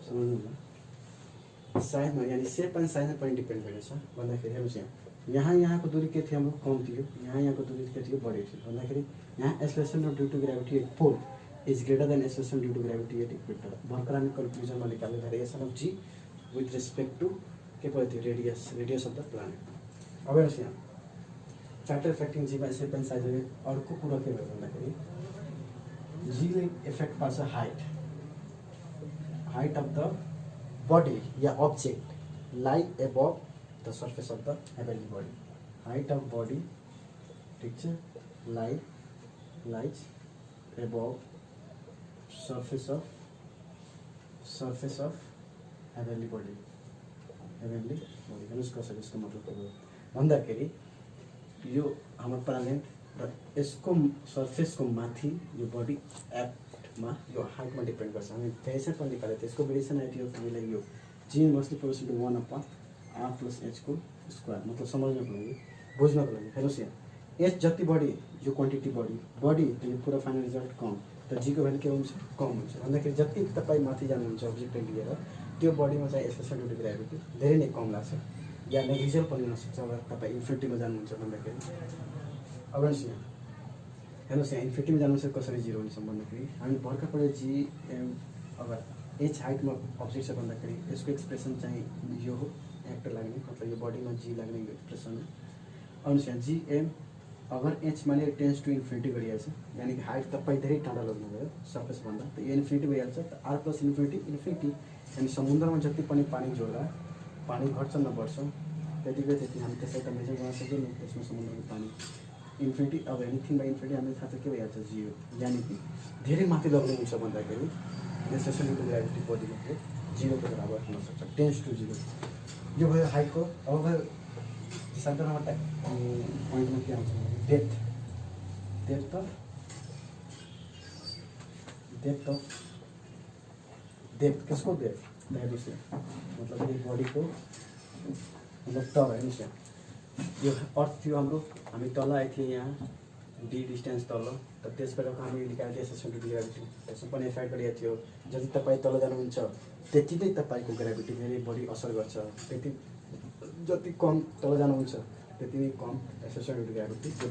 समझ्नु होला साइजमा यानी सेप एन्ड साइजमा पनि डिपेन्ड गरेछ भन्दाखेरि हेर्नुहोस् यहाँ यहाँको दूरी के थियो हाम्रो कम थियो, यहाँको दूरी के थियो बढी थियो भन्दाखेरि यहाँ acceleration due to gravity at pole is greater than acceleration due to gravity at equator. भर्खर हामी कन्क्लुजनमा निकाल्ने variation of G with respect to के पऱ्यो थियो रेडियस अफ द प्लानेट। अब हेर्नुहोस् यहाँ फ्याक्टर इफेक्टिङ जीमा सेप एन्ड साइजले अर्को कुरो के भयो भन्दाखेरि जीले इफेक्ट पार्छ हाइट अफ द बडी या ऑब्जेक्ट लाई above the surface of the heavenly body. Height of body ठीक छ lies above surface of heavenly body हेर्नुहोस् कसरी यसको मतलब के हो भन्दाखेरि यो हाम्रो प्लानेट र यसको सर्फेसको माथि यो बडी एप्टमा यो हाइटमा डिपेन्ड गर्छ। हामी भेरिएसन पनि निकालेको थियो यसको भेरिएसन आएको थियो हामीलाई यो g inversely proportional to 1/r + h को स्क्वायर मतलब समझ्नको लागि बुझ्नको लागि। हेर्नुहोस् यहाँ एच जति बढी यो क्वान्टिटी बढी यो पुरा फाइनल रिजल्ट कम त जीको भ्यालु के हुन्छ कम हुन्छ भन्दाखेरि जति तपाईँ माथि जानुहुन्छ अब्जेक्टलाई लिएर त्यो बडीमा चाहिँ एक्सलेरेसन ड्यू टु ग्रेभिटी धेरै नै कम लाग्छ या नेग्लिजिबल पनि हुनसक्छ अगर तपाईँ इन्फिनिटीमा जानुहुन्छ भन्दाखेरि। अब हेर्नुहोस् यहाँ इन्फिनिटीमा जानुहुन्छ कसरी जिरो हुन्छ भन्दाखेरि हामी भर्खर पढे जी एम अगर एच हाइटमा अब्जेक्ट छ भन्दाखेरि यसको एक्सप्रेसन चाहिँ यो हो एक्टर लाग्ने मतलब यो बडीमा जी लाग्ने यो एक्सप्रेसन हो। आउनुहोस् यहाँ जी एम अगर एच माने टेन्स टु इन्फिनिटी गरिहाल्छ यानि कि हाइट तपाईँ धेरै टाढा लग्नुभयो सर्फेसभन्दा त यो इन्फिनिटी भइहाल्छ त आर प्लस इन्फिनिटी यानी समुद्रमा जति पनि पानी जोड्दा पानी घट्छ न बढ्छ त्यतिकै त्यति हामी त्यसलाई त मेजर गर्न सक्दैनौँ त्यसमा समुद्रको पानी इन्फिनिटी अब एनिथिङ बाई इन्फिनिटी हामीलाई थाहा छ के भइहाल्छ जिरो यानि कि धेरै माथि लग्नुहुन्छ भन्दाखेरि एक्सलेरेसन ड्यू टु ग्रेभिटी बडीको जिरोको बराबर हुनसक्छ टेन्स टु जिरो। यो भयो हाइटको। अब भयो 7 नम्बर पोइन्टमा के आउँछ डेप्थ कसको डेप्थ हेर्नुहोस् मतलब यो बडीको मतलब तल हेर्नुहोस् यहाँ यो अर्थ थियो हाम्रो हामी तल आएको थियो यहाँ डी डिस्टेन्स तल त त्यसबाट हामी निकालेको थियो एक्सलेरेसन ड्यू टु ग्रेभिटी त्यसमा पनि इफेक्ट गरिएको थियो। जति तपाईँ तल जानुहुन्छ त्यति नै तपाईँको ग्रेभिटी धेरै बढी असर गर्छ त्यति जति कम तल जानुहुन्छ त्यति नै कम एक्सलेरेसन ड्यू टु ग्रेभिटी त्यो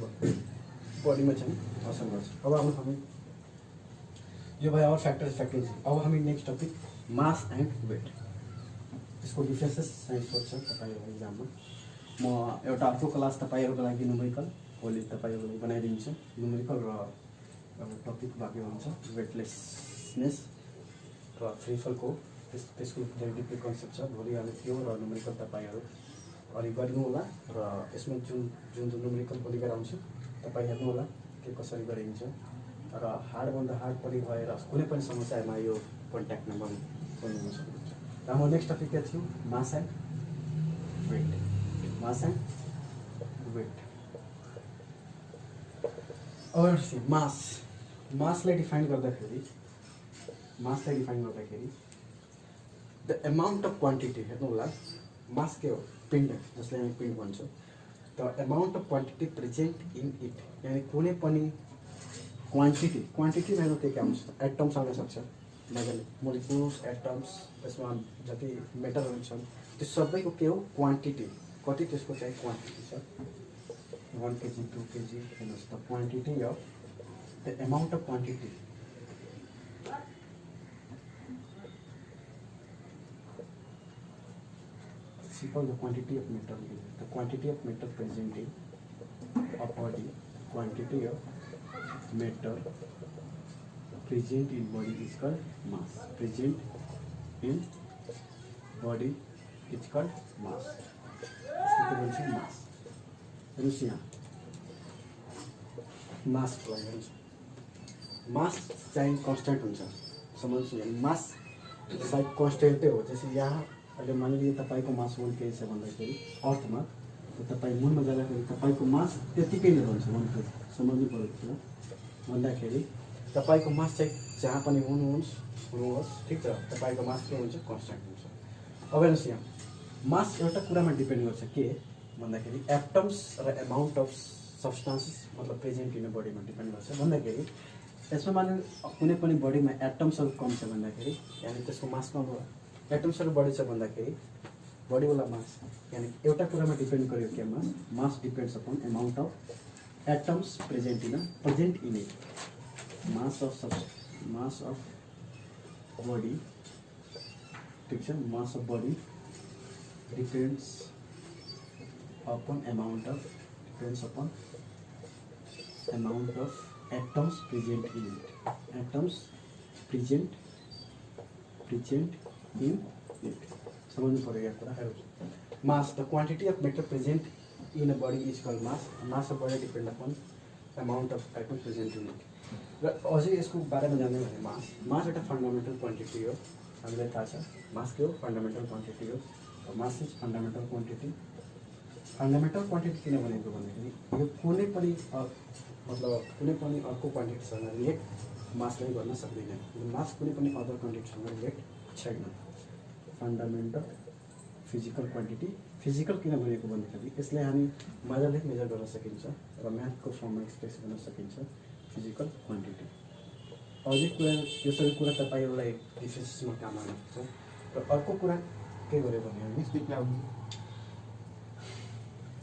बडीमा चाहिँ असर गर्छ। अब हामी यो भयो आवर फ्याक्टर इफेक्टिङ। अब हामी next topic mass and weight यसको डिफ्रेन्सेस साइन्स सोध्छ तपाईँहरूको इक्जाममा। म एउटा अर्को क्लास तपाईँहरूको लागि न्युमेरिकल भोलि तपाईँहरूको लागि बनाइदिन्छु न्युमेरिकल र अब टपिक बाँकी हुन्छ वेटलेसनेस र फ्रीफलको त्यसको धेरै डिप्ली कन्सेप्ट छ भोलि हामी त्यो र न्युमेरिकल तपाईँहरू अनि गरिदिनु होला र यसमा जुन जुन जुन न्युमेरिकल पोलिगर आउँछ तपाईँ हेर्नु होला के कसरी गरिन्छ र हार्डभन्दा हार्ड पनि भएर कुनै पनि समस्यामा यो कन्ट्याक्ट नम्बर बोल्नु सक्नुहुन्छ। र हाम्रो नेक्स्ट टपिक के थियो? Mass and weight. Mass and weight. अब मासलाई डिफाइन गर्दाखेरि द एमाउन्ट अफ क्वान्टिटी, हेर्नु होला मास के हो? पिण्ड, जसलाई हामी पिण्ड भन्छौँ। The amount of quantity present in it, यानि कुनै पनि क्वान्टिटी मेरो के आउँछ? एटम्स आउन सक्छ, मोलिकुल्स, एटम्स, त्यसमा जति मेटरहरू छन् त्यो सबैको के हो? क्वान्टिटी। कति त्यसको चाहिँ क्वान्टिटी छ? 1 kg 2 kg, हेर्नुहोस् the quantity of the amount of quantity simple the quantity of matter present in a body, quantity of matter present in body is called mass. Present in body is called mass. इसको बोलते हैं mass. हेर्नुहोस् यहाँ मास चाहिँ constant हुन्छ, समझ्नुहोस् यहाँ मास सायद कन्स्टेन्टै हो। जैसे यहाँ अहिले मानिलिए तपाईँको मास 1 kg छ भन्दाखेरि अर्थमा तपाईँ मुनमा जाँदाखेरि तपाईँको मास त्यतिकै नै रहन्छ 1 kg, समझ्नु पऱ्यो भन्दाखेरि तपाईँको मास चाहिँ जहाँ पनि हुनुहोस् ठिक छ, तपाईँको मास के हुन्छ? कन्स्टेन्ट हुन्छ। अब हेर्नुहोस् यहाँ मास एउटा कुरामा डिपेन्ड गर्छ के भन्दाखेरि एटम्स र एमाउन्ट अफ सब्सटेन्सेस मतलब प्रेजेन्ट इन बडीमा डिपेन्ड गर्छ भन्दाखेरि यसमा मानिलिनु कुनै पनि बडीमा एटम्सहरू कम छ भन्दाखेरि यानि त्यसको मास कम हो। एटम्सहरू बढी छ भन्दाखेरि बडीवाला मास, यानि एउटा कुरामा डिपेन्ड गर्यो के mass depends upon amount of atoms present in it. Mass of body, ठिक छ, mass of body depends upon amount of atoms present in it. Atoms present in it. समझनु पर्यो यो कुरा। Mass the quantity of matter present in a body is called mass. Mass of body depend upon amount of atom present in it. र अझै यसको बारेमा जान्ने भने मास एउटा फन्डामेन्टल क्वान्टिटी हो, हामीलाई थाहा छ मास के हो? फन्डामेन्टल क्वान्टिटी हो। Mass is fundamental quantity. Fundamental quantity किन भनेको भन्दाखेरि यो कुनै पनि अर्को क्वान्टिटीसँग रिलेट मासलाई गर्न सक्दैन। मास कुनै पनि अदर क्वान्टिटीसँग रिलेट छैन। Fundamental physical quantity. फिजिकल किन भनेको भन्दाखेरि यसलाई हामी मजाले मेजर गर्न सकिन्छ र म्याथको फर्ममा एक्सप्रेस गर्न सकिन्छ फिजिकल क्वान्टिटी। अझै कुरा यो सबै कुरा तपाईँहरूलाई डिफरेन्सेसमा काम आउँछ। र अर्को कुरा के गर्यो भने हामी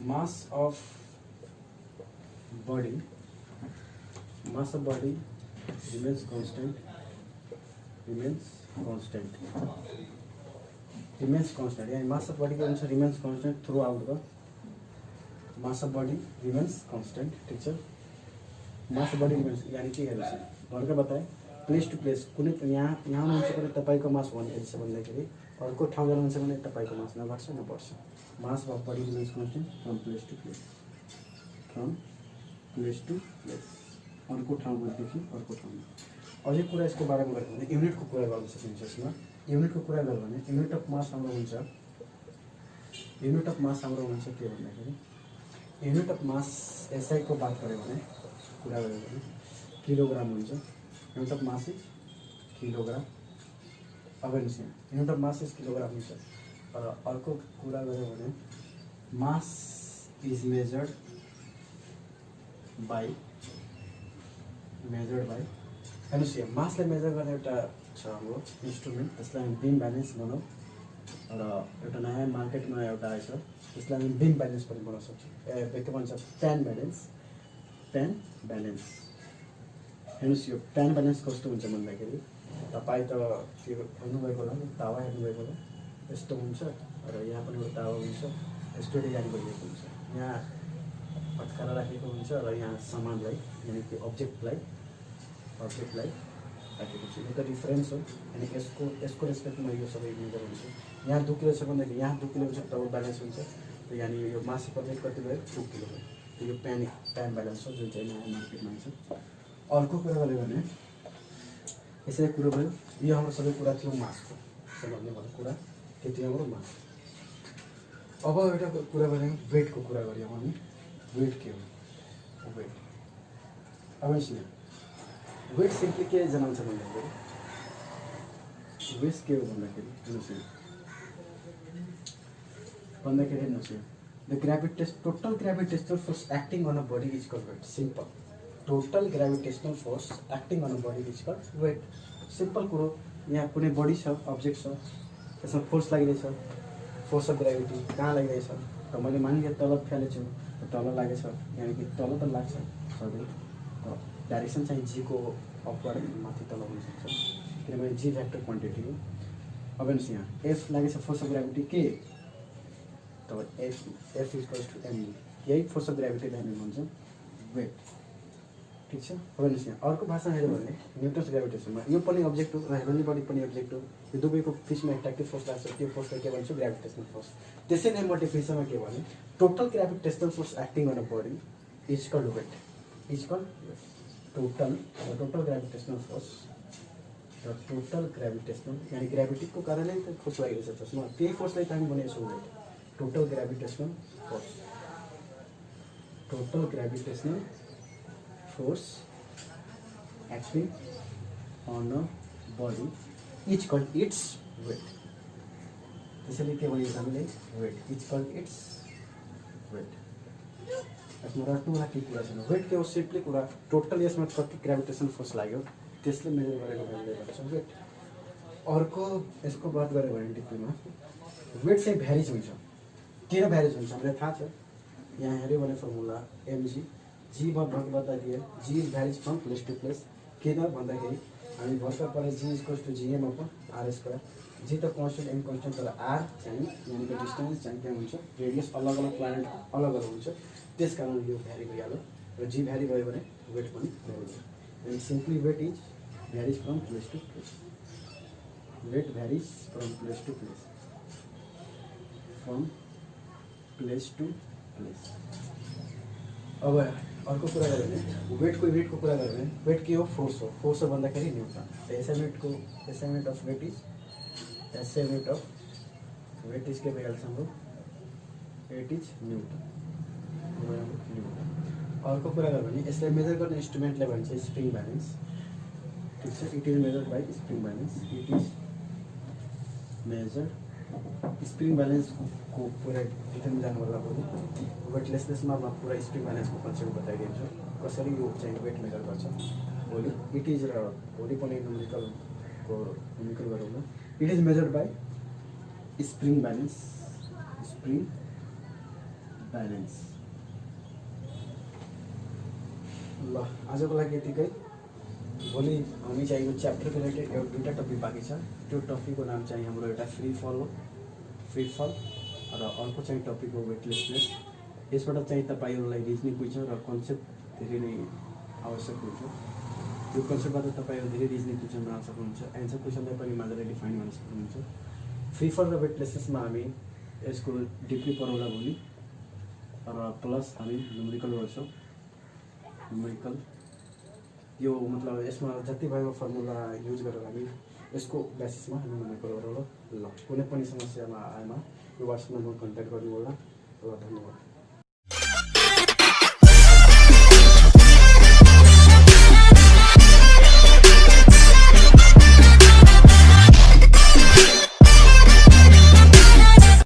mass of body remains constant, यानी mass of body के अनुसार remains constant throughout the mass of body remains constant, ठीक छ। mass of body remains यानी कि हेर्नुहोस् भर्खर बताएँ प्लेस टु प्लेस कुनै यहाँ हुनुहुन्छ भने तपाईँको मास 1 kg छ भन्दाखेरि अर्को ठाउँ जानुहुन्छ भने तपाईँको मास नघट्छ न बढ्छ। Mass of body remains constant from place to place, अर्को ठाउँदेखि अर्को ठाउँमा। अझै कुरा यसको बारेमा गऱ्यो भने युनिटको कुरा गर्न सकिन्छ। यसमा युनिटको कुरा गऱ्यो भने युनिट अफ मास हाम्रो हुन्छ के भन्दाखेरि युनिट अफ मास एसआईको बात गऱ्यो भने किलोग्राम हुन्छ। Unit of mass is kilogram. अब हेर्नुहोस् यहाँ unit of mass is kilogram हुन्छ। र अर्को कुरा गऱ्यो भने मास इज मेजर्ड बाई हेर्नुहोस् यहाँ मासलाई मेजर गर्ने एउटा छ हाम्रो इन्स्ट्रुमेन्ट, त्यसलाई हामी बिम ब्यालेन्स भनौँ। र एउटा नयाँ मार्केटमा एउटा आएछ त्यसलाई हामी बिम ब्यालेन्स पनि बनाउन सक्छौँ। के भन्छ? PAN balance. हेर्नुहोस् यो प्यान ब्यालेन्स कस्तो हुन्छ भन्दाखेरि तपाईँ त त्यो हेर्नुभएको होला नि, तावा हेर्नुभएको होला, यस्तो हुन्छ र यहाँ पनि एउटा तावा हुन्छ, यस्तो डिजाइन गरिएको हुन्छ। यहाँ अट्काएर राखेको हुन्छ र यहाँ सामानलाई यानि कि अब्जेक्टलाई राखेको छ। एउटा डिफरेन्स हो। यानि यसको रेस्पेक्टमा यो सबै मेजर हुन्छ। यहाँ 2 किलो छ भन्दाखेरि यहाँ 2 किलो हुन्छ तब ब्यालेन्स हुन्छ, यानि यो मासुको वेट कति भयो 2 किलो भयो। यो प्यान ब्यालेन्स हो जुन चाहिँ नयाँ मार्केटमा छ। अर्को कुरा गऱ्यो भने यसरी कुरो भयो, यो हाम्रो सबै कुरा थियो मासको, सबभन्दा बडो कुरा के थियो हाम्रो मास। अब एउटा कुरा गऱ्यौँ वेटको कुरा गऱ्यौँ हामी। वेट के हो? वेट अब वेट सिम्पली के जनाउँछ भन्दाखेरि वेट के हो भन्दाखेरि हेर्नुहोस् the total gravitational force acting on a body is called weight. Simple, total gravitational force acting on a body is called weight. Simple कुरो, यहाँ कुनै बडी छ, अब्जेक्ट छ, त्यसमा फोर्स लागिरहेछ, फोर्स अफ ग्रेभिटी कहाँ लागिरहेछ त मैले मानिलिएर तल फ्यालेछु, तल लागेछ, यानि कि तल त लाग्छ सधैँ, तर डाइरेक्सन चाहिँ जीको अपवर्ड माथि तल हुनसक्छ किनभने जी भ्याक्टर क्वान्टिटी हो। अब हेर्नुहोस् यहाँ एफ लागेछ फोर्स अफ ग्रेभिटी के, तब एफ इक्वल्स टु एम, यही फोर्स अफ ग्रेभिटीलाई हामी भन्छौँ वेट। ठिक छ। अब हेर्नुहोस् यहाँ अर्को भाषा हेऱ्यो भने न्युटन्स ग्रेभिटेसनमा यो पनि अब्जेक्ट हो र हेभेन्ली बडी पनि अब्जेक्ट हो, यो दुवैको बिचमा एट्र्याक्टिभ फोर्स लाग्छ, त्यो फोर्सलाई के भन्छौँ ग्रेभिटेसनल फोर्स। त्यसै नै म डेफिनेसनमा के भने total gravitational force acting on a body is called weight, is called total gravitational force, र टोटल ग्रेभिटेसनल यानि ग्रेभिटीको कारणले त फोर्स लागिरहेछ जसमा त्यही फोर्सलाई त हामी भनेको छौँ weight. Total gravitational force, total gravitational force acting on a body is called its weight. त्यसैले के भनिन्छ हामीले weight is called its weight. यसमा रट्नुलाई केही कुरा छैन, वेट के हो सिम्पली कुरा टोटल यसमा कति ग्रेभिटेसन फोर्स लाग्यो त्यसले मेजर गरेको हामीले भन्छौँ वेट। अर्को यसको बात गऱ्यो भने डिप्लीमा वेट चाहिँ भ्यारिज हुन्छ। किन भ्यारिज हुन्छ हामीलाई थाहा छ, यहाँ हेऱ्यो भने फर्मुला एमजी, जी बताइदिए G is varies from place to place. किन भन्दाखेरि हामी भर्खर पर G equals to G M upon R square, G त कन्स्टेन्ट एम कन्स्टेन्ट, तर आर चाहिँ यानि कि डिस्टेन्स चाहिँ के हुन्छ रेडियस अलग अलग प्लानेट अलग अलग हुन्छ, त्यस कारण यो भ्यारी भइहाल्यो र जी भ्यारी भयो भने वेट पनि भ्यारी भयो। अनि simply weight is varies from place to place, weight varies from place to place, from place to place. अब अर्को कुरा गऱ्यो भने वेटको कुरा गऱ्यो भने वेट के हो फोर्स हो, फोर्स हो भन्दाखेरि Newton. SI unit of weight is weight is के भइहाल्छ हाम्रो वेट इज न्युटन। अर्को कुरा गऱ्यो भने यसलाई मेजर गर्ने इन्स्ट्रुमेन्टले भन्छ स्प्रिङ ब्यालेन्स। ठिक छ, it is measured by spring balance, it is measured spring ब्यालेन्सको पुरै डिटेलमा जानुभन्दा भोलि वेटलेसनेसमा म पुरा स्प्रिङ ब्यालेन्सको कन्सेप्ट बताइदिन्छु कसरी यो चाहिँ वेट मेजर गर्छ भोलि। इट इज र भोलि पनि न्युमेरिकल गरौँ न। It is measured by spring balance, spring balance. ल आजको लागि यतिकै। भोलि हामी चाहिँ यो च्याप्टरको रिलेटेड एउटा दुईवटा टपिक बाँकी छ, त्यो टपिकको नाम चाहिँ हाम्रो एउटा फ्री फल हो, फ्री फल, र अर्को चाहिँ टपिक हो वेटलेसनेस। यसबाट चाहिँ तपाईँहरूलाई रिजनिङ बुझ्छ र कन्सेप्ट धेरै नै आवश्यक हुन्छ। यो कन्सेप्टबाट तपाईँहरू धेरै रिजनिङ क्वेसन बनाउन सक्नुहुन्छ, एन्सर क्वेसनलाई पनि मजाले डिफाइन गर्न सक्नुहुन्छ। फ्री फल र वेटलेसनेसमा हामी यसको डिपली पढाउँला भोलि, र प्लस हामी न्युमेरिकल गर्छौँ। न्युमेरिकल यो मतलब यसमा जति भएको फर्मुला युज गरेर हामी यसको बेसिसमा हामी न्युमेरिकल गरौँ। ल कुनै पनि समस्यामा आएमा यो वाट्सएप नम्बर कन्ट्याक्ट गर्नु होला। ल धन्यवाद।